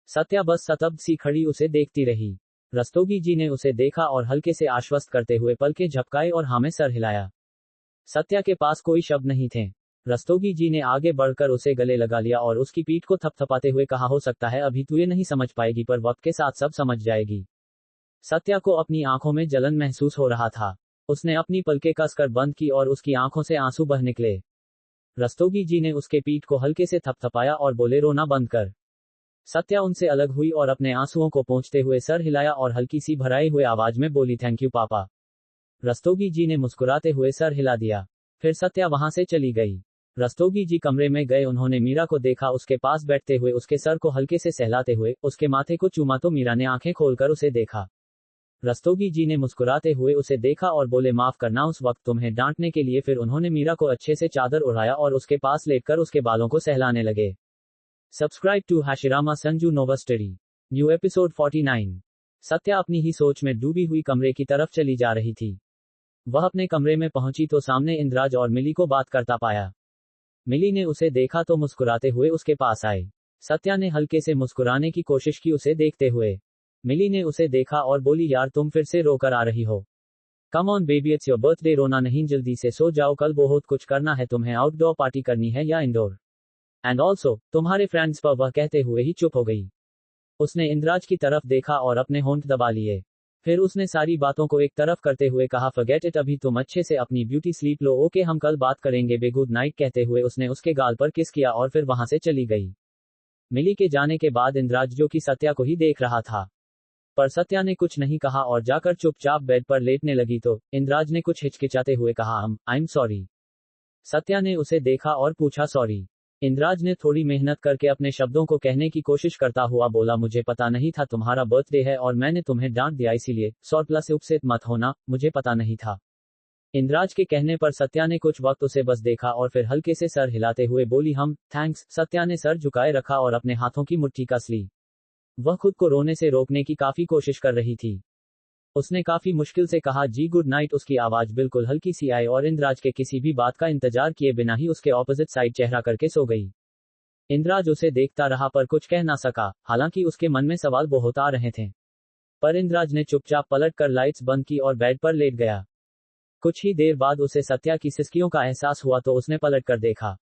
[SPEAKER 1] Satya बस सतब सी खड़ी उसे देखती रही। रस्तोगी जी ने उसे देखा और हल्के से आश्वस्त करते हुए पलकें झपकाए और हाँ में सर हिलाया। सत्या के पास कोई शब्द नहीं थे। रस्तोगी जी ने आगे बढ़कर उसे गले लगा लिया और उसकी पीठ को थपथपाते हुए कहा हो सकता है अभी तू ये नहीं समझ पाएगी, पर वक्त के साथ सब समझ जाएगी। सत्या को अपनी आंखों में जलन महसूस हो रहा था। उसने अपनी पलकें कसकर बंद की और उसकी आंखों से आंसू बह निकले। रस्तोगी जी ने उसके पीठ को हल्के से थपथपाया और बोले रोना बंद कर। सत्या उनसे अलग हुई और अपने आंसुओं को पोंछते हुए सर हिलाया और हल्की सी भराई हुए आवाज में बोली थैंक यू पापा। रस्तोगी जी ने मुस्कुराते हुए सर हिला दिया। फिर सत्या वहां से चली गई। रस्तोगी जी कमरे में गए, उन्होंने मीरा को देखा उसके पास बैठते हुए, उसके सर को हल्के से सहलाते हुए, उसके माथे को चूमा तो मीरा ने आंखें खोलकर उसे देखा। रस्तोगी जी ने मुस्कुराते हुए उसे देखा और बोले माफ करना उस वक्त तुम्हें डांटने के लिए। फिर उन्होंने मीरा को अच्छे से चादर उड़ाया और उसके पास लेटकर उसके बालों को सहलाने लगे। Subscribe to Hashirama Sanju Nova story. New episode 49। Satya अपनी ही सोच में डूबी हुई कमरे की तरफ चली जा रही थी। वह अपने कमरे में पहुंची तो सामने इंद्राज और मिली को बात करता पाया। मिली ने उसे देखा तो मुस्कुराते हुए उसके पास आई। सत्या ने हल्के से मुस्कुराने की कोशिश की उसे देखते हुए। मिली ने उसे देखा और बोली यार तुम फिर से रोकर आ रही हो। Come on baby it's your birthday, रोना नहीं, जल्दी से सो जाओ, कल बहुत कुछ करना है तुम्हें, आउटडोर पार्टी करनी है या इंडोर, एंड ऑल्सो तुम्हारे फ्रेंड्स पर। वह कहते हुए ही चुप हो गई। उसने इंद्राज की तरफ देखा और अपने होंठ दबा लिए। फिर उसने सारी बातों को एक तरफ करते हुए कहा फॉरगेट इट, अभी तुम अच्छे से अपनी ब्यूटी स्लीप लो, ओके हम कल बात करेंगे बे, गुड नाइट कहते हुए उसने उसके गाल पर किस किया और फिर वहां से चली गई। मिली के जाने के बाद इंद्राज, जो कि सत्या को ही देख रहा था, पर सत्या ने कुछ नहीं कहा और जाकर चुपचाप बेड पर लेटने लगी तो इंद्राज ने कुछ हिचकिचाते हुए कहा, आई एम सॉरी। सत्या ने उसे देखा और पूछा, सॉरी। इंद्राज ने थोड़ी मेहनत करके अपने शब्दों को कहने की कोशिश करता हुआ बोला, मुझे पता नहीं था तुम्हारा बर्थडे है और मैंने तुम्हें डांट दिया, इसीलिए सॉरी, उपसेट मत होना, मुझे पता नहीं था। इंद्राज के कहने पर सत्या ने कुछ वक्त उसे बस देखा और फिर हल्के से सर हिलाते हुए बोली, हम थैंक्स। सत्या ने सर झुकाए रखा और अपने हाथों की मुट्ठी कस ली। वह खुद को रोने से रोकने की काफी कोशिश कर रही थी। उसने काफी मुश्किल से कहा, जी गुड नाइट। उसकी आवाज बिल्कुल हल्की सी आई और इंद्राज के किसी भी बात का इंतजार किए बिना ही उसके ऑपोजिट साइड चेहरा करके सो गई। इंद्राज उसे देखता रहा पर कुछ कह ना सका, हालांकि उसके मन में सवाल बहुत आ रहे थे। पर इंद्राज ने चुपचाप पलट कर लाइट्स बंद की और बेड पर लेट गया। कुछ ही देर बाद उसे सत्या की सिसकियों का एहसास हुआ तो उसने पलट कर देखा।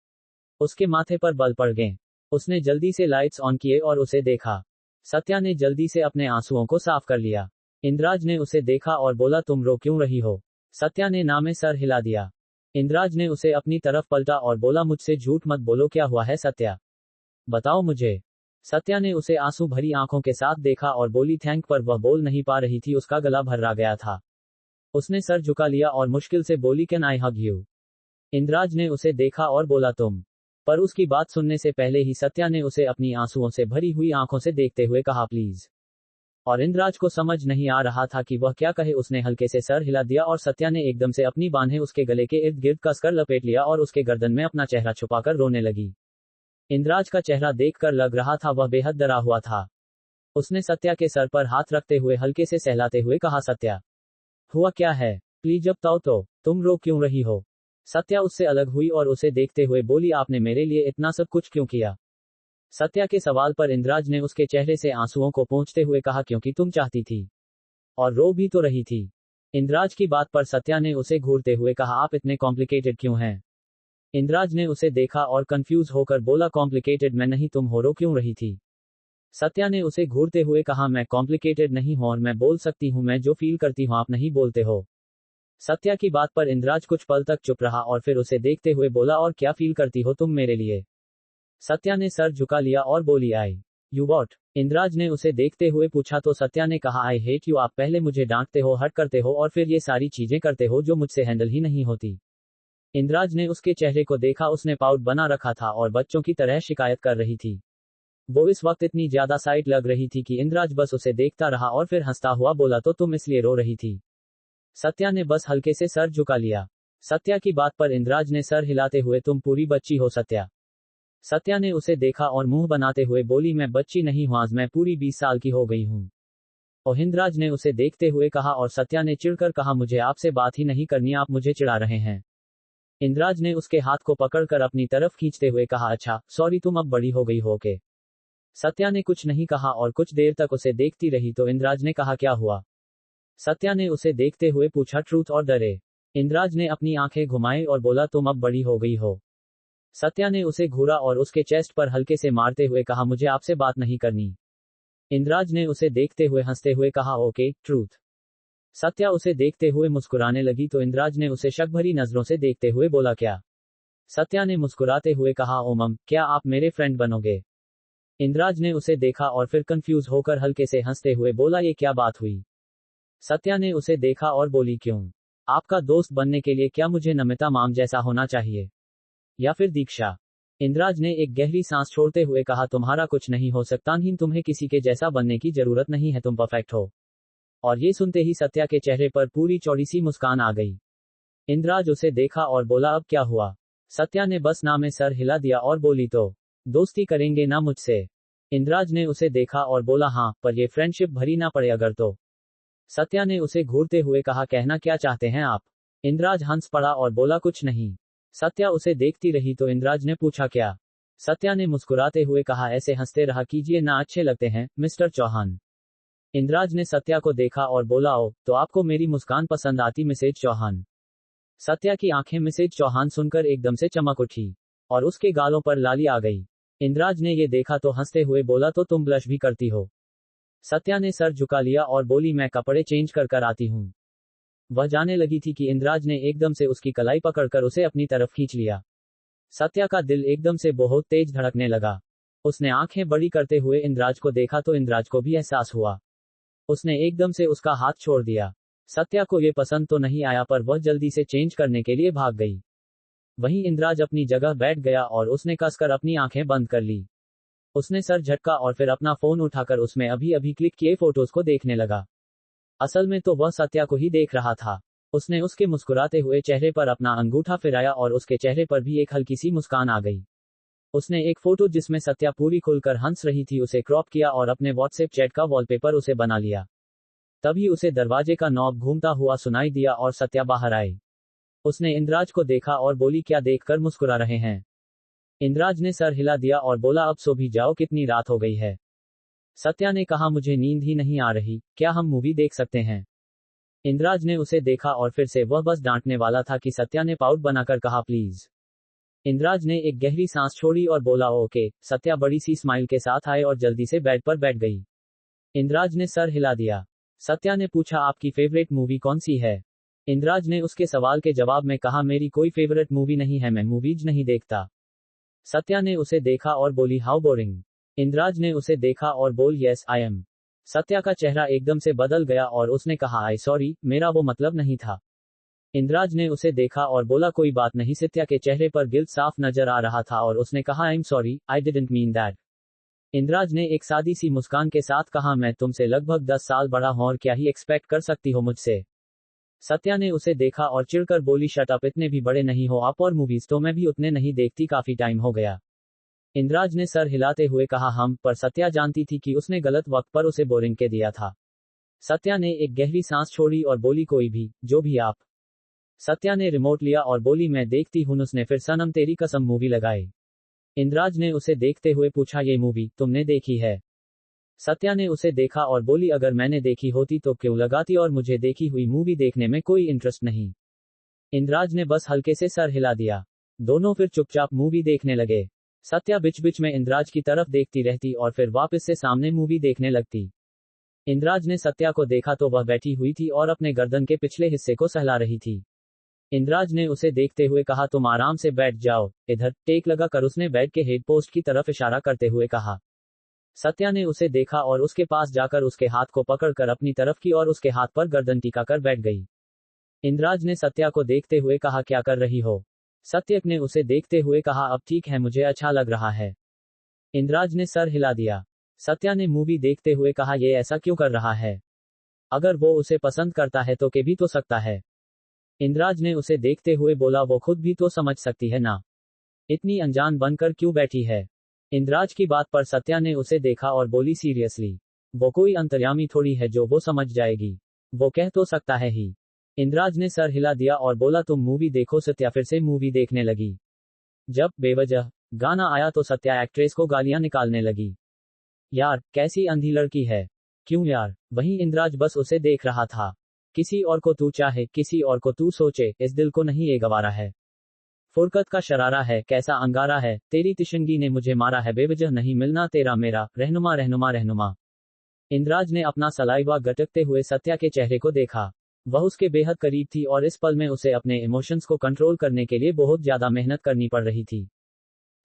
[SPEAKER 1] उसके माथे पर बल पड़ गए। उसने जल्दी से लाइट्स ऑन किए और उसे देखा। सत्या ने जल्दी से अपने आंसुओं को साफ कर लिया। इंद्राज ने उसे देखा और बोला, तुम रो क्यों रही हो? सत्या ने ना में सर हिला दिया। इंद्राज ने उसे अपनी तरफ पलटा और बोला, मुझसे झूठ मत बोलो, क्या हुआ है सत्या, बताओ मुझे। सत्या ने उसे आंसू भरी आंखों के साथ देखा और बोली, थैंक, पर वह बोल नहीं पा रही थी, उसका गला भर्रा गया था। उसने सर झुका लिया और मुश्किल से बोली, कैन आई हग यू? इंद्राज ने उसे देखा और बोला, तुम। पर उसकी बात सुनने से पहले ही सत्या ने उसे अपनी आंसुओं से भरी हुई आंखों से देखते हुए कहा, प्लीज। और इंद्राज को समझ नहीं आ रहा था कि वह क्या कहे। उसने हल्के से सर हिला दिया और सत्या ने एकदम से अपनी बाहें उसके गले के इर्द गिर्द कसकर लपेट लिया और उसके गर्दन में अपना चेहरा छुपाकर रोने लगी। इंद्राज का चेहरा देखकर लग रहा था वह बेहद डरा हुआ था। उसने सत्या के सर पर हाथ रखते हुए हल्के से सहलाते हुए कहा, सत्या, हुआ क्या है? प्लीज अब बताओ तो, तुम रो क्यों रही हो? सत्या उससे अलग हुई और उसे देखते हुए बोली, आपने मेरे लिए इतना सब कुछ क्यों किया? सत्या के सवाल पर इंद्राज ने उसके चेहरे से आंसुओं को पोंछते हुए कहा, क्योंकि तुम चाहती थी, और रो भी तो रही थी। इंद्राज की बात पर सत्या ने उसे घूरते हुए कहा, आप इतने कॉम्प्लिकेटेड क्यों हैं? इंद्राज ने उसे देखा और कंफ्यूज होकर बोला, कॉम्प्लिकेटेड मैं नहीं, तुम हो, रो क्यों रही थी? सत्या ने उसे घूरते हुए कहा, मैं कॉम्प्लिकेटेड नहीं हूं और मैं बोल सकती हूं, मैं जो फील करती हूं आप नहीं बोलते हो। सत्या की बात पर इंद्राज कुछ पल तक चुप रहा और फिर उसे देखते हुए बोला, और क्या फील करती हो तुम मेरे लिए? सत्या ने सर झुका लिया और बोली, आई यू वॉट? इंद्राज ने उसे देखते हुए पूछा तो सत्या ने कहा, आई हेट यू। आप पहले मुझे डांटते हो, हर्ट करते हो और फिर ये सारी चीजें करते हो जो मुझसे हैंडल ही नहीं होती। इंद्राज ने उसके चेहरे को देखा। उसने पाउट बना रखा था और बच्चों की तरह शिकायत कर रही थी। वो इस वक्त इतनी ज्यादा साइड लग रही थी कि इंद्राज बस उसे देखता रहा और फिर हंसता हुआ बोला, तो तुम इसलिए रो रही थी? सत्या ने बस हल्के से सर झुका लिया। सत्या की बात पर इंद्राज ने सर हिलाते हुए, तुम पूरी बच्ची हो सत्या। सत्या ने उसे देखा और मुंह बनाते हुए बोली, मैं बच्ची नहीं हूं, आज मैं पूरी 20 साल की हो गई हूं। और इंद्राज ने उसे देखते हुए कहा, और सत्या ने चिढ़कर कहा, मुझे आपसे बात ही नहीं करनी, आप मुझे चिढ़ा रहे हैं। इंद्राज ने उसके हाथ को पकड़कर अपनी तरफ खींचते हुए कहा, अच्छा सॉरी, तुम अब बड़ी हो गई हो के। सत्या ने कुछ नहीं कहा और कुछ देर तक उसे देखती रही तो इंद्राज ने कहा, क्या हुआ? सत्या ने उसे देखते हुए पूछा, ट्रूथ और डरे? इंद्राज ने अपनी आंखें घुमाई और बोला, तुम अब बड़ी हो गई हो। सत्या ने उसे घूरा और उसके चेस्ट पर हल्के से मारते हुए कहा, मुझे आपसे बात नहीं करनी। इंद्राज ने उसे देखते हुए हंसते हुए कहा, ओके ट्रूथ। सत्या उसे देखते हुए मुस्कुराने लगी तो इंद्राज ने उसे शक भरी नजरों से देखते हुए बोला, क्या? सत्या ने मुस्कुराते हुए कहा, ओमम, क्या आप मेरे फ्रेंड बनोगे? इंद्राज ने उसे देखा और फिर कंफ्यूज होकर हल्के से हंसते हुए बोला, ये क्या बात हुई? सत्या ने उसे देखा और बोली, क्यों? आपका दोस्त बनने के लिए क्या मुझे नमिता माम जैसा होना चाहिए, या फिर दीक्षा? इंद्राज ने एक गहरी सांस छोड़ते हुए कहा, तुम्हारा कुछ नहीं हो सकता, नहीं, तुम्हें किसी के जैसा बनने की जरूरत नहीं है, तुम परफेक्ट हो। और ये सुनते ही सत्या के चेहरे पर पूरी चौड़ी सी मुस्कान आ गई। इंद्राज उसे देखा और बोला, अब क्या हुआ? सत्या ने बस ना में सर हिला दिया और बोली, तो दोस्ती करेंगे ना मुझसे? इंद्राज ने उसे देखा और बोला, हाँ, पर ये फ्रेंडशिप भरी ना पड़े अगर तो। सत्या ने उसे घूरते हुए कहा, कहना क्या चाहते हैं आप? इंद्राज हंस पड़ा और बोला, कुछ नहीं। सत्या उसे देखती रही तो इंद्राज ने पूछा, क्या? सत्या ने मुस्कुराते हुए कहा, ऐसे हंसते रहा कीजिए ना, अच्छे लगते हैं मिस्टर चौहान। इंद्राज ने सत्या को देखा और बोला, ओ, तो आपको मेरी मुस्कान पसंद आती मिसेज चौहान? सत्या की आंखें मिसेज चौहान सुनकर एकदम से चमक उठी और उसके गालों पर लाली आ गई। इंद्राज ने ये देखा तो हंसते हुए बोला, तो तुम ब्लश भी करती हो? सत्या ने सर झुका लिया और बोली, मैं कपड़े चेंज कर कर आती हूँ। वह जाने लगी थी कि इंद्राज ने एकदम से उसकी कलाई पकड़कर उसे अपनी तरफ खींच लिया। सत्या का दिल एकदम से बहुत तेज धड़कने लगा। उसने आंखें बड़ी करते हुए इंद्राज को देखा तो इंद्राज को भी एहसास हुआ। उसने एकदम से उसका हाथ छोड़ दिया। सत्या को ये पसंद तो नहीं आया पर वह जल्दी से चेंज करने के लिए भाग गई। वहीं इंद्राज अपनी जगह बैठ गया और उसने कसकर अपनी आंखें बंद कर ली। उसने सर झटका और फिर अपना फोन उठाकर उसमें अभी अभी क्लिक किए फोटोज को देखने लगा। असल में तो वह सत्या को ही देख रहा था। उसने उसके मुस्कुराते हुए चेहरे पर अपना अंगूठा फिराया और उसके चेहरे पर भी एक हल्की सी मुस्कान आ गई। उसने एक फोटो जिसमें सत्या पूरी खुलकर हंस रही थी उसे क्रॉप किया और अपने व्हाट्सएप चैट का वॉलपेपर उसे बना लिया। तभी उसे दरवाजे का नॉब घूमता हुआ सुनाई दिया और सत्या बाहर आए। उसने इंद्राज को देखा और बोली, क्या देखकर मुस्कुरा रहे हैं? इंद्राज ने सर हिला दिया और बोला, अब सो भी जाओ, कितनी रात हो गई है। सत्या ने कहा, मुझे नींद ही नहीं आ रही, क्या हम मूवी देख सकते हैं? इंद्राज ने उसे देखा और फिर से वह बस डांटने वाला था कि सत्या ने पाउट बनाकर कहा, प्लीज। इंद्राज ने एक गहरी सांस छोड़ी और बोला, ओके। सत्या बड़ी सी स्माइल के साथ आए और जल्दी से बेड पर बैठ गई। इंद्राज ने सर हिला दिया। सत्या ने पूछा, आपकी फेवरेट मूवी कौन सी है? इंद्राज ने उसके सवाल के जवाब में कहा, मेरी कोई फेवरेट मूवी नहीं है, मैं मूवीज नहीं देखता। सत्या ने उसे देखा और बोली, हाउ बोरिंग। इंद्राज ने उसे देखा और बोल, यस आई एम। सत्या का चेहरा एकदम से बदल गया और उसने कहा, आई सॉरी, मेरा वो मतलब नहीं था। इंद्राज ने उसे देखा और बोला, कोई बात नहीं। सत्या के चेहरे पर गिल्ट साफ नजर आ रहा था और उसने कहा, I am sorry, I didn't mean that. Indraj ने एक सादी सी मुस्कान के साथ कहा, मैं तुमसे लगभग 10 साल बड़ा हूं और क्या ही एक्सपेक्ट कर सकती हो मुझसे। सत्या ने उसे देखा और चिढ़कर बोली, शट अप, इतने भी बड़े नहीं हो आप, और मूवीज तो मैं भी उतने नहीं देखती, काफी टाइम हो गया। इंद्राज ने सर हिलाते हुए कहा, हम, पर सत्या जानती थी कि उसने गलत वक्त पर उसे बोरिंग के दिया था। सत्या ने एक गहरी सांस छोड़ी और बोली, कोई भी, जो भी आप। सत्या ने रिमोट लिया और बोली, मैं देखती हूं। उसने फिर सनम तेरी कसम मूवी लगाई। इंद्राज ने उसे देखते हुए पूछा, ये मूवी तुमने देखी है? सत्या ने उसे देखा और बोली, अगर मैंने देखी होती तो क्यों लगाती, और मुझे देखी हुई मूवी देखने में कोई इंटरेस्ट नहीं। इंद्राज ने बस हल्के से सर हिला दिया। दोनों फिर चुपचाप मूवी देखने लगे। सत्या बिच बिच में इंद्राज की तरफ देखती रहती और फिर वापस से सामने मूवी देखने लगती। इंद्राज ने सत्या को देखा तो वह बैठी हुई थी और अपने गर्दन के पिछले हिस्से को सहला रही थी। इंद्राज ने उसे देखते हुए कहा, तुम आराम से बैठ जाओ, इधर टेक लगा कर उसने बेड के हेड पोस्ट की तरफ इशारा करते हुए कहा। सत्या ने उसे देखा और उसके पास जाकर उसके हाथ को पकड़कर अपनी तरफ की और उसके हाथ पर गर्दन टिका कर बैठ गई। इंद्राज ने सत्या को देखते हुए कहा, क्या कर रही हो? सत्या ने उसे देखते हुए कहा, अब ठीक है, मुझे अच्छा लग रहा है। इंद्राज ने सर हिला दिया। सत्या ने मूवी देखते हुए कहा, ये ऐसा क्यों कर रहा है? अगर वो उसे पसंद करता है तो के भी तो सकता है। इंद्राज ने उसे देखते हुए बोला, वो खुद भी तो समझ सकती है ना, इतनी अनजान बनकर क्यों बैठी है? इंद्राज की बात पर सत्या ने उसे देखा और बोली, सीरियसली, वो कोई अंतर्यामी थोड़ी है जो वो समझ जाएगी, वो कह तो सकता है ही। इंद्राज ने सर हिला दिया और बोला, तुम मूवी देखो। सत्या फिर से मूवी देखने लगी। जब बेवजह गाना आया तो सत्या एक्ट्रेस को गालियां निकालने लगी। यार, कैसी अंधी लड़की है, क्यों यार? वहीं इंद्राज बस उसे देख रहा था। किसी और को तू चाहे, किसी और को तू सोचे, इस दिल को नहीं ये गवारा है। फुरकत का शरारा है, कैसा अंगारा है, तेरी तिशनगी ने मुझे मारा है, बेवजह नहीं मिलना तेरा मेरा, रहनुमा रहनुमा रहनुमा। इंद्राज ने अपना सलाइवा गटकते हुए सत्या के चेहरे को देखा। वह उसके बेहद करीब थी और इस पल में उसे अपने इमोशंस को कंट्रोल करने के लिए बहुत ज्यादा मेहनत करनी पड़ रही थी।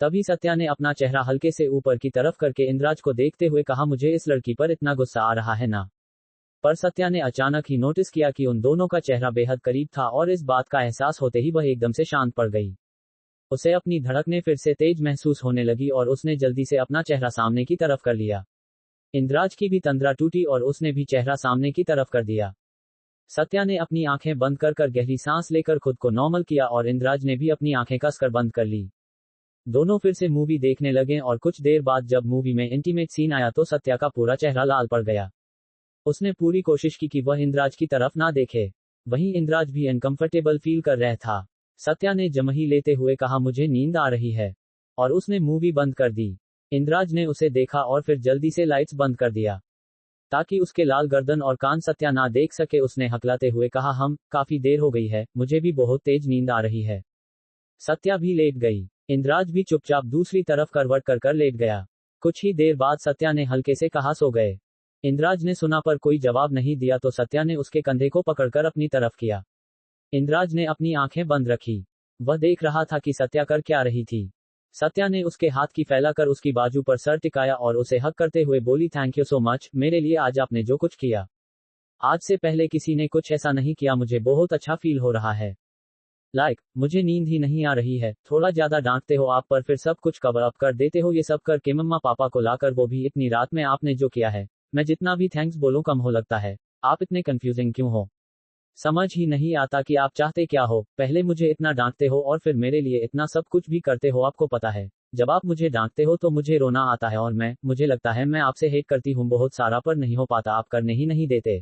[SPEAKER 1] तभी सत्या ने अपना चेहरा हल्के से ऊपर की तरफ करके इंद्राज को देखते हुए कहा, मुझे इस लड़की पर इतना गुस्सा आ रहा है ना। पर सत्या ने अचानक ही नोटिस किया कि उन दोनों का चेहरा बेहद करीब था और इस बात का एहसास होते ही वह एकदम से शांत पड़ गई। उसे अपनी धड़कनें फिर से तेज महसूस होने लगी और उसने जल्दी से अपना चेहरा सामने की तरफ कर लिया। इंद्राज की भी तंद्रा टूटी और उसने भी चेहरा सामने की तरफ कर दिया। सत्या ने अपनी आंखें बंद कर गहरी सांस लेकर खुद को नॉर्मल किया और इंद्राज ने भी अपनी आंखें कसकर बंद कर ली। दोनों फिर से मूवी देखने लगे और कुछ देर बाद जब मूवी में इंटीमेट सीन आया तो सत्या का पूरा चेहरा लाल पड़ गया। उसने पूरी कोशिश की कि वह इंद्राज की तरफ ना देखे। वहीं इंद्राज भी अनकंफर्टेबल फील कर रहा था। सत्या ने जमही लेते हुए कहा, मुझे नींद आ रही है, और उसने मूवी बंद कर दी। इंद्राज ने उसे देखा और फिर जल्दी से लाइट्स बंद कर दिया ताकि उसके लाल गर्दन और कान सत्या ना देख सके। उसने हकलाते हुए कहा, हम, काफी देर हो गई है, मुझे भी बहुत तेज नींद आ रही है। सत्या भी लेट गई। इंद्राज भी चुपचाप दूसरी तरफ करवट कर लेट गया। कुछ ही देर बाद सत्या ने हल्के से कहा, सो गए। इंद्राज ने सुना पर कोई जवाब नहीं दिया तो सत्या ने उसके कंधे को पकड़कर अपनी तरफ किया। इंद्राज ने अपनी आंखें बंद रखी। वह देख रहा था कि सत्या कर क्या रही थी। सत्या ने उसके हाथ की फैलाकर उसकी बाजू पर सर टिकाया और उसे हक करते हुए बोली, थैंक यू सो मच मेरे लिए आज आपने जो कुछ किया। आज से पहले किसी ने कुछ ऐसा नहीं किया, मुझे बहुत अच्छा फील हो रहा है। मुझे नींद ही नहीं आ रही है। थोड़ा ज्यादा डांटते हो आप, पर फिर सब कुछ कवर अप कर देते हो। ये सब करके मम्मा पापा को लाकर, वो भी इतनी रात में। आपने जो किया है, मैं जितना भी थैंक्स बोलूं कम हो लगता है। आप इतने कंफ्यूजिंग क्यों हो? समझ ही नहीं आता कि आप चाहते क्या हो। पहले मुझे इतना डांटते हो और फिर मेरे लिए इतना सब कुछ भी करते हो। आपको पता है, जब आप मुझे डांटते हो तो मुझे रोना आता है और मुझे लगता है मैं आपसे हेट करती हूँ बहुत सारा, पर नहीं हो पाता, आप करने ही नहीं देते।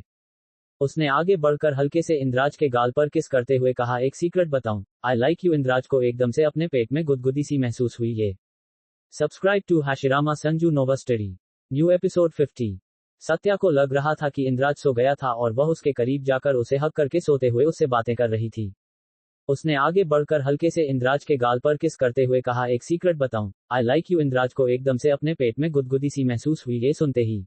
[SPEAKER 1] उसने आगे बढ़कर हल्के से इंद्राज के गाल पर किस करते हुए कहा, एक सीक्रेट बताऊं, आई लाइक यू। इंद्राज को एकदम से अपने पेट में गुदगुदी सी महसूस हुई। ये subscribe to Hashirama Sanju Nova story, new episode 50। Satya को लग रहा था कि इंद्राज सो गया था और वह उसके करीब जाकर उसे हक करके सोते हुए उससे बातें कर रही थी। उसने आगे बढ़कर हल्के से इंद्राज के गाल पर किस करते हुए कहा, एक सीक्रेट बताऊं, आई लाइक यू। इंद्राज को एकदम से अपने पेट में गुदगुदी सी महसूस हुई। ये सुनते ही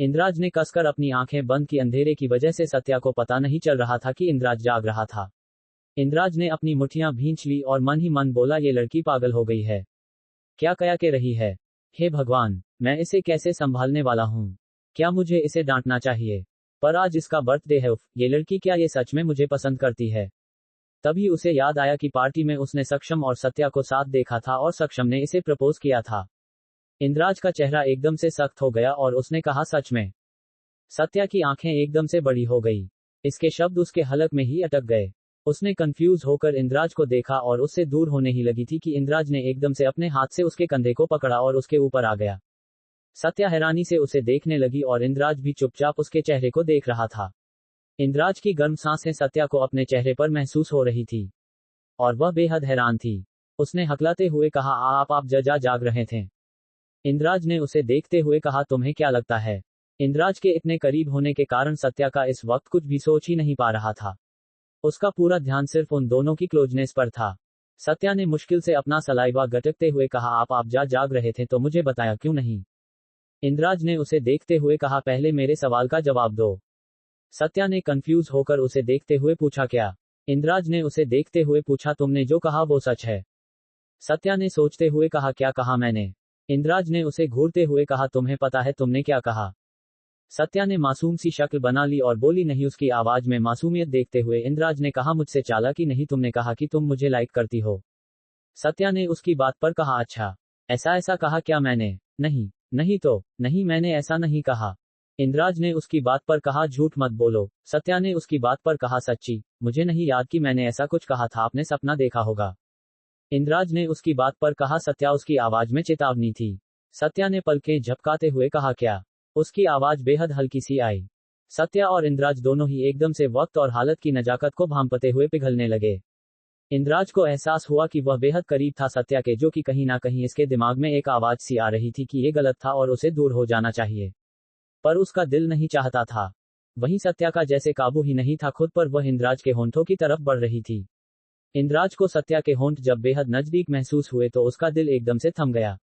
[SPEAKER 1] इंद्राज ने कसकर अपनी आंखें बंद की। अंधेरे की वजह से सत्या को पता नहीं चल रहा था कि इंद्राज जाग रहा था। इंद्राज ने अपनी मुट्ठियां भींच ली और मन ही मन बोला, ये लड़की पागल हो गई है, क्या कया के रही है। हे भगवान, मैं इसे कैसे संभालने वाला हूँ? क्या मुझे इसे डांटना चाहिए? पर आज इसका बर्थडे है। ये लड़की, क्या ये सच में मुझे पसंद करती है? तभी उसे याद आया कि पार्टी में उसने सक्षम और सत्या को साथ देखा था और सक्षम ने इसे प्रपोज किया था। इंद्राज का चेहरा एकदम से सख्त हो गया और उसने कहा, सच में? सत्या की आंखें एकदम से बड़ी हो गई। इसके शब्द उसके हलक में ही अटक गए। उसने कंफ्यूज होकर इंद्राज को देखा और उससे दूर होने ही लगी थी कि इंद्राज ने एकदम से अपने हाथ से उसके कंधे को पकड़ा और उसके ऊपर आ गया। सत्या हैरानी से उसे देखने लगी और इंद्राज भी चुपचाप उसके चेहरे को देख रहा था। इंद्राज की गर्म सांसें सत्या को अपने चेहरे पर महसूस हो रही थी और वह बेहद हैरान थी। उसने हकलाते हुए कहा, आप जाग रहे थे? इंद्राज ने उसे देखते हुए कहा, तुम्हें क्या लगता है? इंद्राज के इतने करीब होने के कारण सत्या का इस वक्त कुछ भी सोच ही नहीं पा रहा था। उसका पूरा ध्यान सिर्फ उन दोनों की क्लोजनेस पर था। सत्या ने मुश्किल से अपना सलाइवा गटकते हुए कहा, आप जाग रहे थे तो मुझे बताया क्यों नहीं? इंद्राज ने उसे देखते हुए कहा, पहले मेरे सवाल का जवाब दो। सत्या ने कंफ्यूज होकर उसे देखते हुए पूछा, क्या? इंद्राज ने उसे देखते हुए पूछा, तुमने जो कहा वो सच है? सत्या ने सोचते हुए कहा, क्या कहा मैंने? इंद्राज ने उसे घूरते हुए कहा, तुम्हें पता है तुमने क्या कहा? सत्या ने मासूम सी शक्ल बना ली और बोली, नहीं। उसकी आवाज में मासूमियत देखते हुए इंद्राज ने कहा, मुझसे चालाकी नहीं, तुमने कहा कि तुम मुझे लाइक करती हो। सत्या ने उसकी बात पर कहा, अच्छा, ऐसा कहा क्या मैंने? नहीं, नहीं तो नहीं, मैंने ऐसा नहीं कहा। इंद्राज ने उसकी बात पर कहा, झूठ मत बोलो। सत्या ने उसकी बात पर कहा, सच्ची, मुझे नहीं याद कि मैंने ऐसा कुछ कहा था, आपने सपना देखा होगा। इंद्राज ने उसकी बात पर कहा, सत्या। उसकी आवाज में चेतावनी थी। सत्या ने पलकें झपकाते हुए कहा, क्या? उसकी आवाज बेहद हल्की सी आई। सत्या और इंद्राज दोनों ही एकदम से वक्त और हालत की नजाकत को भांपते हुए पिघलने लगे। इंद्राज को एहसास हुआ कि वह बेहद करीब था सत्या के, जो कि कहीं ना कहीं इसके दिमाग में एक आवाज सी आ रही थी कि ये गलत था और उसे दूर हो जाना चाहिए, पर उसका दिल नहीं चाहता था। वहीं सत्या का जैसे काबू ही नहीं था खुद पर, वह इंद्राज के होंठों की तरफ बढ़ रही थी। इंद्राज को सत्या के होंठ जब बेहद नजदीक महसूस हुए तो उसका दिल एकदम से थम गया।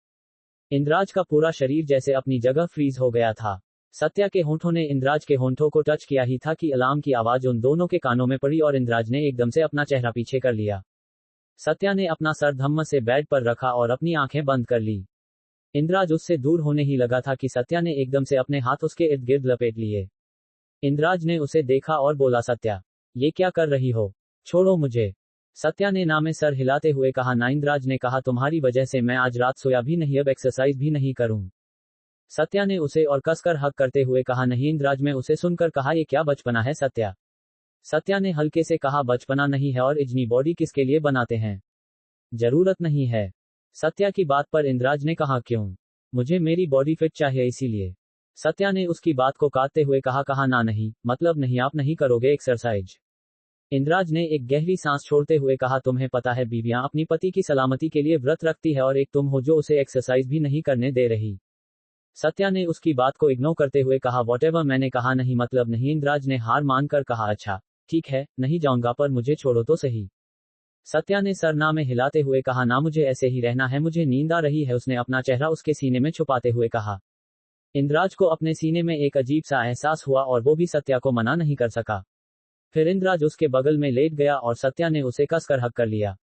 [SPEAKER 1] इंद्राज का पूरा शरीर जैसे अपनी जगह फ्रीज हो गया था। सत्या के होंठों ने इंद्राज के होंठों को टच किया ही था कि अलार्म की आवाज उन दोनों के कानों में पड़ी और इंद्राज ने एकदम से अपना चेहरा पीछे कर लिया। सत्या ने अपना सर धम्म से बेड पर रखा और अपनी आंखें बंद कर ली। इंद्राज उससे दूर होने ही लगा था कि सत्या ने एकदम से अपने हाथ उसके इर्द गिर्द लपेट लिए। इंद्राज ने उसे देखा और बोला, सत्या, ये क्या कर रही हो? छोड़ो मुझे। सत्या ने ना में सर हिलाते हुए कहा, ना। इंद्राज ने कहा, तुम्हारी वजह से मैं आज रात सोया भी नहीं, अब एक्सरसाइज भी नहीं करूं। सत्या ने उसे और कसकर हक करते हुए कहा, नहीं। इंद्राज में उसे सुनकर कहा, ये क्या बचपना है सत्या? सत्या ने हल्के से कहा, बचपना नहीं है, और इतनी बॉडी किसके लिए बनाते हैं? जरूरत नहीं है। सत्या की बात पर इंद्राज ने कहा, क्यों? मुझे मेरी बॉडी फिट चाहिए इसीलिए। सत्या ने उसकी बात को काटते हुए कहा, ना नहीं, मतलब नहीं, आप नहीं करोगे एक्सरसाइज। इंद्राज ने एक गहरी सांस छोड़ते हुए कहा, तुम्हें पता है बीवियां अपनी पति की सलामती के लिए व्रत रखती है और एक तुम हो जो उसे एक्सरसाइज भी नहीं करने दे रही। सत्या ने उसकी बात को इग्नोर करते हुए कहा, वॉटेवर, मैंने कहा नहीं, मतलब नहीं। इंद्राज ने हार मानकर कहा, अच्छा ठीक है, नहीं जाऊंगा, पर मुझे छोड़ो तो सही। सत्या ने सर ना में हिलाते हुए कहा, ना, मुझे ऐसे ही रहना है, मुझे नींद आ रही है। उसने अपना चेहरा उसके सीने में छुपाते हुए कहा। इंद्राज को अपने सीने में एक अजीब सा एहसास हुआ और वो भी सत्या को मना नहीं कर सका। फिर इंद्राज उसके बगल में लेट गया और सत्या ने उसे कसकर हक कर लिया।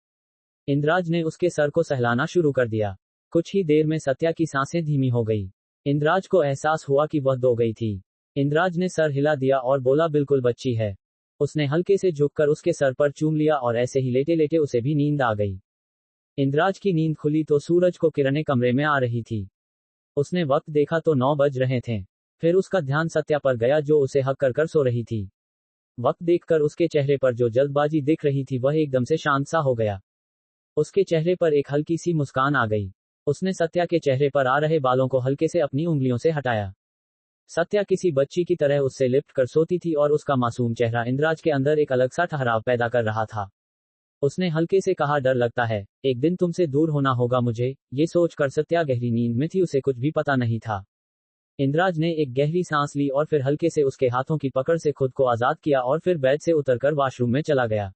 [SPEAKER 1] इंद्राज ने उसके सर को सहलाना शुरू कर दिया। कुछ ही देर में सत्या की सांसें धीमी हो गई। इंद्राज को एहसास हुआ कि वह दो गई थी। इंद्राज ने सर हिला दिया और बोला, बिल्कुल बच्ची है। उसने हल्के से झुककर उसके सर पर चूम लिया और ऐसे ही लेटे लेटे उसे भी नींद आ गई। इंद्राज की नींद खुली तो सूरज को किरणें कमरे में आ रही थी। उसने वक्त देखा तो 9 बज रहे थे। फिर उसका ध्यान सत्या पर गया जो उसे हक कर सो रही थी। वक्त देखकर उसके चेहरे पर जो जल्दबाजी दिख रही थी वह एकदम से शांत सा हो गया। उसके चेहरे पर एक हल्की सी मुस्कान आ गई। उसने सत्या के चेहरे पर आ रहे बालों को हल्के से अपनी उंगलियों से हटाया। सत्या किसी बच्ची की तरह उससे लिपट कर सोती थी और उसका मासूम चेहरा इंद्राज के अंदर एक अलग सा ठहराव पैदा कर रहा था। उसने हल्के से कहा, डर लगता है एक दिन तुमसे दूर होना होगा मुझे। ये सोचकर सत्या गहरी नींद में थी, उसे कुछ भी पता नहीं था। इंद्राज ने एक गहरी सांस ली और फिर हल्के से उसके हाथों की पकड़ से खुद को आजाद किया और फिर बेड से उतरकर वॉशरूम में चला गया।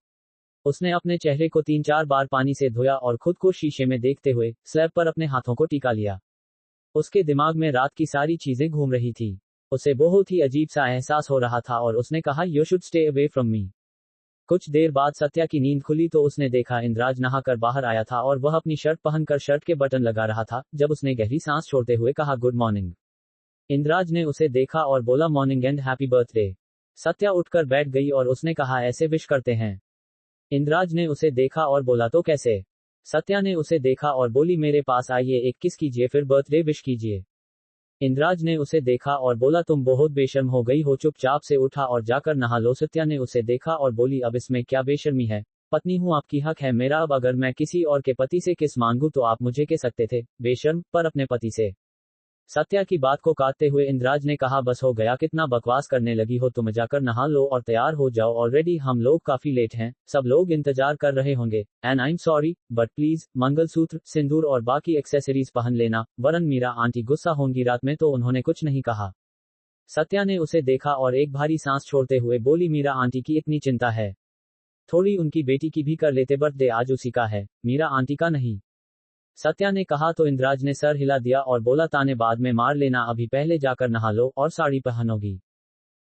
[SPEAKER 1] उसने अपने चेहरे को 3-4 बार पानी से धोया और खुद को शीशे में देखते हुए स्लैब पर अपने हाथों को टिका लिया। उसके दिमाग में रात की सारी चीजें घूम रही थी। उसे बहुत ही अजीब सा एहसास हो रहा था और उसने कहा, you should stay away from me. कुछ देर बाद सत्या की नींद खुली तो उसने देखा इंद्राज नहाकर बाहर आया था और वह अपनी शर्ट पहनकर शर्ट के बटन लगा रहा था। जब उसने गहरी सांस छोड़ते हुए कहा, गुड मॉर्निंग। इंद्राज ने उसे देखा और बोला, morning and happy birthday. Satya उठकर बैठ गई और उसने कहा, ऐसे विश करते हैं। इंद्राज ने उसे देखा और बोला, तो कैसे? सत्या ने उसे देखा और बोली, मेरे पास आइए, एक किस कीजिए फिर बर्थडे विश कीजिए। इंद्राज ने उसे देखा और बोला, तुम बहुत बेशर्म हो गई हो, चुपचाप से उठा और जाकर नहा लो। सत्या ने उसे देखा और बोली, अब इसमें क्या बेशर्मी है? पत्नी हूं आपकी, हक है मेरा। अब अगर मैं किसी और के पति से किस मांगू तो आप मुझे कह सकते थे बेशर्म, पर अपने पति से? सत्या की बात को काटते हुए इंद्राज ने कहा, बस हो गया, कितना बकवास करने लगी हो तुम। जाकर नहा लो और तैयार हो जाओ, ऑलरेडी हम लोग काफी लेट हैं, सब लोग इंतजार कर रहे होंगे। And I am sorry but please mangalsutra, sindoor और बाकी एक्सेसरीज पहन लेना, वरन मीरा आंटी गुस्सा होंगी। रात में तो उन्होंने कुछ नहीं कहा। सत्या ने उसे देखा और एक भारी सांस छोड़ते हुए बोली, मीरा आंटी की इतनी चिंता है? थोड़ी उनकी बेटी की भी कर लेते, बर्थडे आज उसी का है, मीरा आंटी का नहीं। सत्या ने कहा तो इंद्राज ने सर हिला दिया और बोला, ताने बाद में मार लेना, अभी पहले जाकर नहा लो और साड़ी पहनोगी।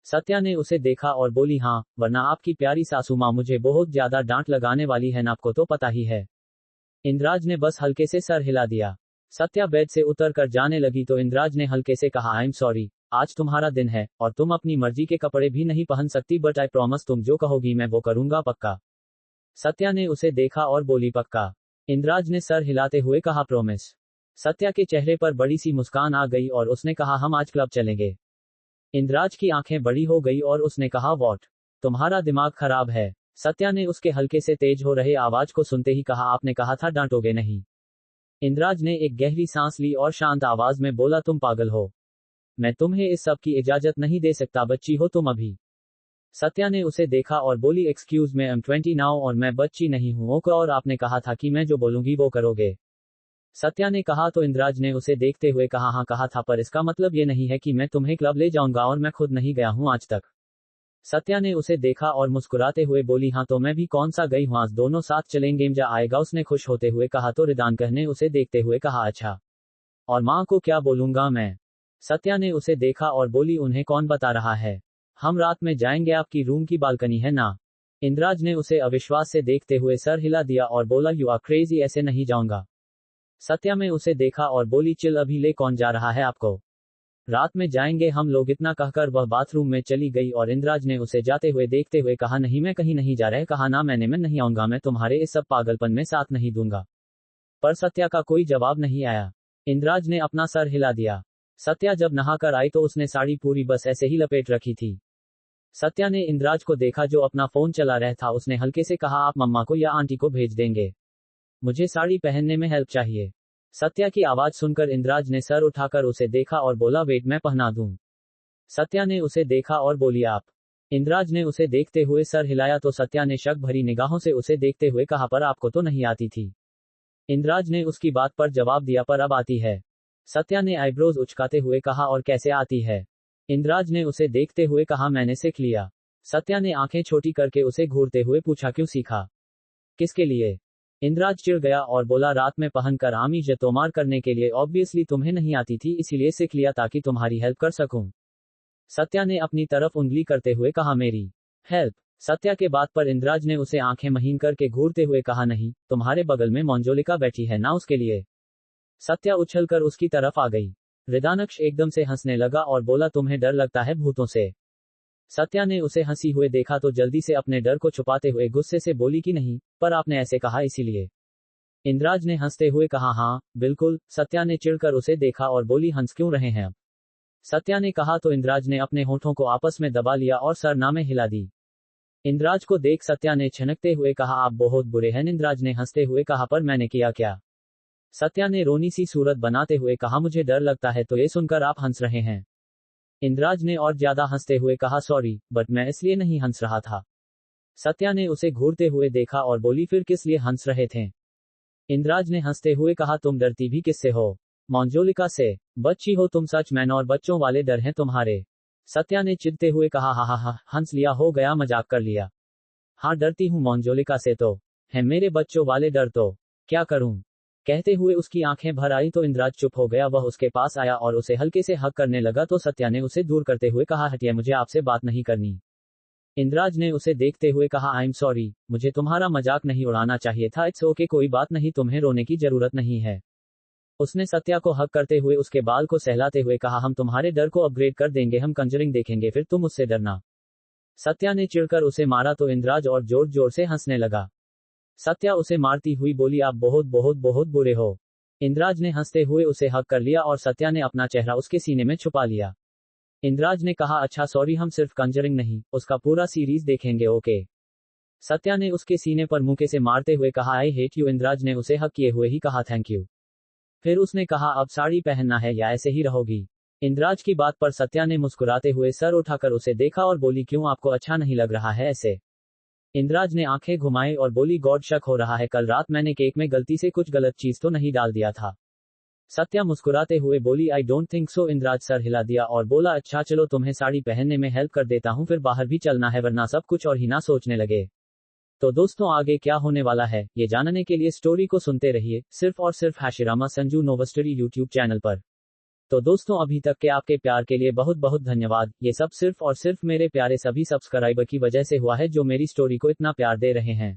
[SPEAKER 1] सत्या ने उसे देखा और बोली, हाँ, वरना आपकी प्यारी सासू माँ मुझे बहुत ज्यादा डांट लगाने वाली है ना, आपको तो पता ही है। इंद्राज ने बस हल्के से सर हिला दिया। सत्या बेड से उतर कर जाने लगी तो इंद्राज ने हल्के से कहा, आई एम सॉरी, आज तुम्हारा दिन है और तुम अपनी मर्जी के कपड़े भी नहीं पहन सकती, बट आई प्रॉमिस तुम जो कहोगी मैं वो करूंगा, पक्का। सत्या ने उसे देखा और बोली, पक्का। इंद्राज ने सर हिलाते हुए कहा, प्रॉमिस। सत्या के चेहरे पर बड़ी सी मुस्कान आ गई और उसने कहा, हम आज क्लब चलेंगे। इंद्राज की आंखें बड़ी हो गई और उसने कहा, वॉट? तुम्हारा दिमाग खराब है? सत्या ने उसके हल्के से तेज हो रहे आवाज को सुनते ही कहा, आपने कहा था डांटोगे नहीं। इंद्राज ने एक गहरी सांस ली और शांत आवाज में बोला, तुम पागल हो, मैं तुम्हें इस सब की इजाजत नहीं दे सकता, बच्ची हो तुम अभी। सत्या ने उसे देखा और बोली, excuse me, I M 20 now और मैं बच्ची नहीं हूं। ओके, और आपने कहा था कि मैं जो बोलूंगी वो करोगे। सत्या ने कहा तो इंद्राज ने उसे देखते हुए कहा, हाँ कहा था, पर इसका मतलब ये नहीं है कि मैं तुम्हें क्लब ले जाऊंगा और मैं खुद नहीं गया हूं आज तक। सत्या ने उसे देखा और मुस्कुराते हुए बोली, हाँ तो मैं भी कौन सा गई हूं, आज दोनों साथ चलेंगे, मजा आएगा। उसने खुश होते हुए कहा तो रिदानकह ने उसे देखते हुए कहा, अच्छा, और माँ को क्या बोलूंगा मैं? सत्या ने उसे देखा और बोली, उन्हें कौन बता रहा है, हम रात में जाएंगे, आपकी रूम की बालकनी है ना। इंद्राज ने उसे अविश्वास से देखते हुए सर हिला दिया और बोला, यू आर क्रेजी, ऐसे नहीं जाऊंगा। सत्या में उसे देखा और बोली, चिल, अभी ले कौन जा रहा है आपको? रात में जाएंगे हम लोग। इतना कहकर वह बाथरूम में चली गई और इंद्राज ने उसे जाते हुए देखते हुए कहा, नहीं मैं कहीं नहीं जा रहा। कहा ना, मैं नहीं आऊंगा, मैं तुम्हारे इस सब पागलपन में साथ नहीं दूंगा। पर सत्या का कोई जवाब नहीं आया। इंद्राज ने अपना सर हिला दिया। सत्या जब नहाकर आई तो उसने साड़ी पूरी बस ऐसे ही लपेट रखी थी। सत्या ने इंद्राज को देखा जो अपना फोन चला रहा था। उसने हल्के से कहा, आप मम्मा को या आंटी को भेज देंगे, मुझे साड़ी पहनने में हेल्प चाहिए। सत्या की आवाज सुनकर इंद्राज ने सर उठाकर उसे देखा और बोला, वेट, मैं पहना दूं। सत्या ने उसे देखा और बोली, आप? इंद्राज ने उसे देखते हुए सर हिलाया तो सत्या ने शक भरी निगाहों से उसे देखते हुए कहा, पर आपको तो नहीं आती थी। इंद्राज ने उसकी बात पर जवाब दिया, पर अब आती है। सत्या ने आईब्रोज उचकाते हुए कहा, और कैसे आती है? इंद्राज ने उसे देखते हुए कहा, मैंने सीख लिया। सत्या ने आंखें छोटी करके उसे घूरते हुए पूछा, क्यों सीखा? किसके लिए? इंद्राज चिढ़ गया और बोला, रात में पहनकर आमिश तोमार करने के लिए। ऑब्वियसली तुम्हें नहीं आती थी, इसीलिए सीख लिया ताकि तुम्हारी हेल्प कर सकूं। सत्या ने अपनी तरफ उंगली करते हुए कहा, मेरी हेल्प? सत्या के बात पर इंद्राज ने उसे आंखें महीन करके घूरते हुए कहा, नहीं, तुम्हारे बगल में मंजोलिका बैठी है ना, उसके लिए। सत्या उछलकर उसकी तरफ आ गई। हृदानक्ष एकदम से हंसने लगा और बोला, तुम्हें डर लगता है भूतों से? सत्या ने उसे हंसी हुए देखा तो जल्दी से अपने डर को छुपाते हुए गुस्से से बोली कि नहीं, पर आपने ऐसे कहा इसीलिए। इंद्राज ने हंसते हुए कहा, हाँ बिल्कुल। सत्या ने चिढ़कर उसे देखा और बोली, हंस क्यों रहे हैं अब? सत्या ने कहा तो इंद्राज ने अपने होठों को आपस में दबा लिया और सरनामे हिला दी। इंद्राज को देख सत्या ने छनकते हुए कहा, आप बहुत बुरे हैं। इंद्राज ने हंसते हुए कहा, पर मैंने किया क्या? सत्या ने रोनी सी सूरत बनाते हुए कहा, मुझे डर लगता है तो ये सुनकर आप हंस रहे हैं। इंद्राज ने और ज्यादा हंसते हुए कहा, सॉरी, बट मैं इसलिए नहीं हंस रहा था। सत्या ने उसे घूरते हुए देखा और बोली, फिर किस लिए हंस रहे थे? इंद्राज ने हंसते हुए कहा, तुम डरती भी किससे हो? मंजोलिका से। बच्ची हो तुम, सच मैन और बच्चों वाले डर हैं तुम्हारे। सत्या ने चिढ़ते हुए कहा, हा हा हा, हंस लिया, हो गया, मजाक कर लिया। हाँ डरती हूँ मंजोलिका से तो है, मेरे बच्चों वाले डर तो क्या करूं? कहते हुए उसकी आंखें भर आई तो इंद्राज चुप हो गया। वह उसके पास आया और उसे हल्के से हक करने लगा तो सत्या ने उसे दूर करते हुए कहा, हटिए, मुझे आपसे बात नहीं करनी। इंद्राज ने उसे देखते हुए कहा, आई एम सॉरी, मुझे तुम्हारा मजाक नहीं उड़ाना चाहिए था। इट्स ओके, कोई बात नहीं, तुम्हें रोने की जरूरत नहीं है। उसने सत्या को हक करते हुए उसके बाल को सहलाते हुए कहा, हम तुम्हारे डर को अपग्रेड कर देंगे, हम कंजरिंग देखेंगे, फिर तुम उससे डरना। सत्या ने चिढ़कर उसे मारा तो इंद्राज और जोर जोर से हंसने लगा। सत्या उसे मारती हुई बोली, आप बहुत बहुत बहुत बुरे हो। इंद्राज ने हंसते हुए उसे हक कर लिया और सत्या ने अपना चेहरा उसके सीने में छुपा लिया। इंद्राज ने कहा, अच्छा सॉरी, हम सिर्फ कंजरिंग नहीं, उसका पूरा सीरीज देखेंगे, ओके? सत्या ने उसके सीने पर मुक्के से मारते हुए कहा, आई हेट यू। इंद्राज ने उसे हक किए हुए ही कहा, थैंक यू। फिर उसने कहा, अब साड़ी पहनना है या ऐसे ही रहोगी? इंद्राज की बात पर सत्या ने मुस्कुराते हुए सर उठाकर उसे देखा और बोली, क्यों, आपको अच्छा नहीं लग रहा है ऐसे? इंद्राज ने आंखें घुमाई और बोली, गॉड, शक हो रहा है, कल रात मैंने केक में गलती से कुछ गलत चीज तो नहीं डाल दिया था? सत्या मुस्कुराते हुए बोली, I don't think so. Indraj sir हिला दिया और बोला, अच्छा चलो, तुम्हें साड़ी पहनने में हेल्प कर देता हूँ, फिर बाहर भी चलना है, वरना सब कुछ और ही ना सोचने लगे। तो दोस्तों, आगे क्या होने वाला है ये जानने के लिए स्टोरी को सुनते रहिए, सिर्फ और सिर्फ हाशिरामा संजू नोवस्टोरी यूट्यूब चैनल पर। तो दोस्तों, अभी तक के आपके प्यार के लिए बहुत बहुत धन्यवाद। ये सब सिर्फ और सिर्फ मेरे प्यारे सभी सब्सक्राइबर की वजह से हुआ है जो मेरी स्टोरी को इतना प्यार दे रहे हैं।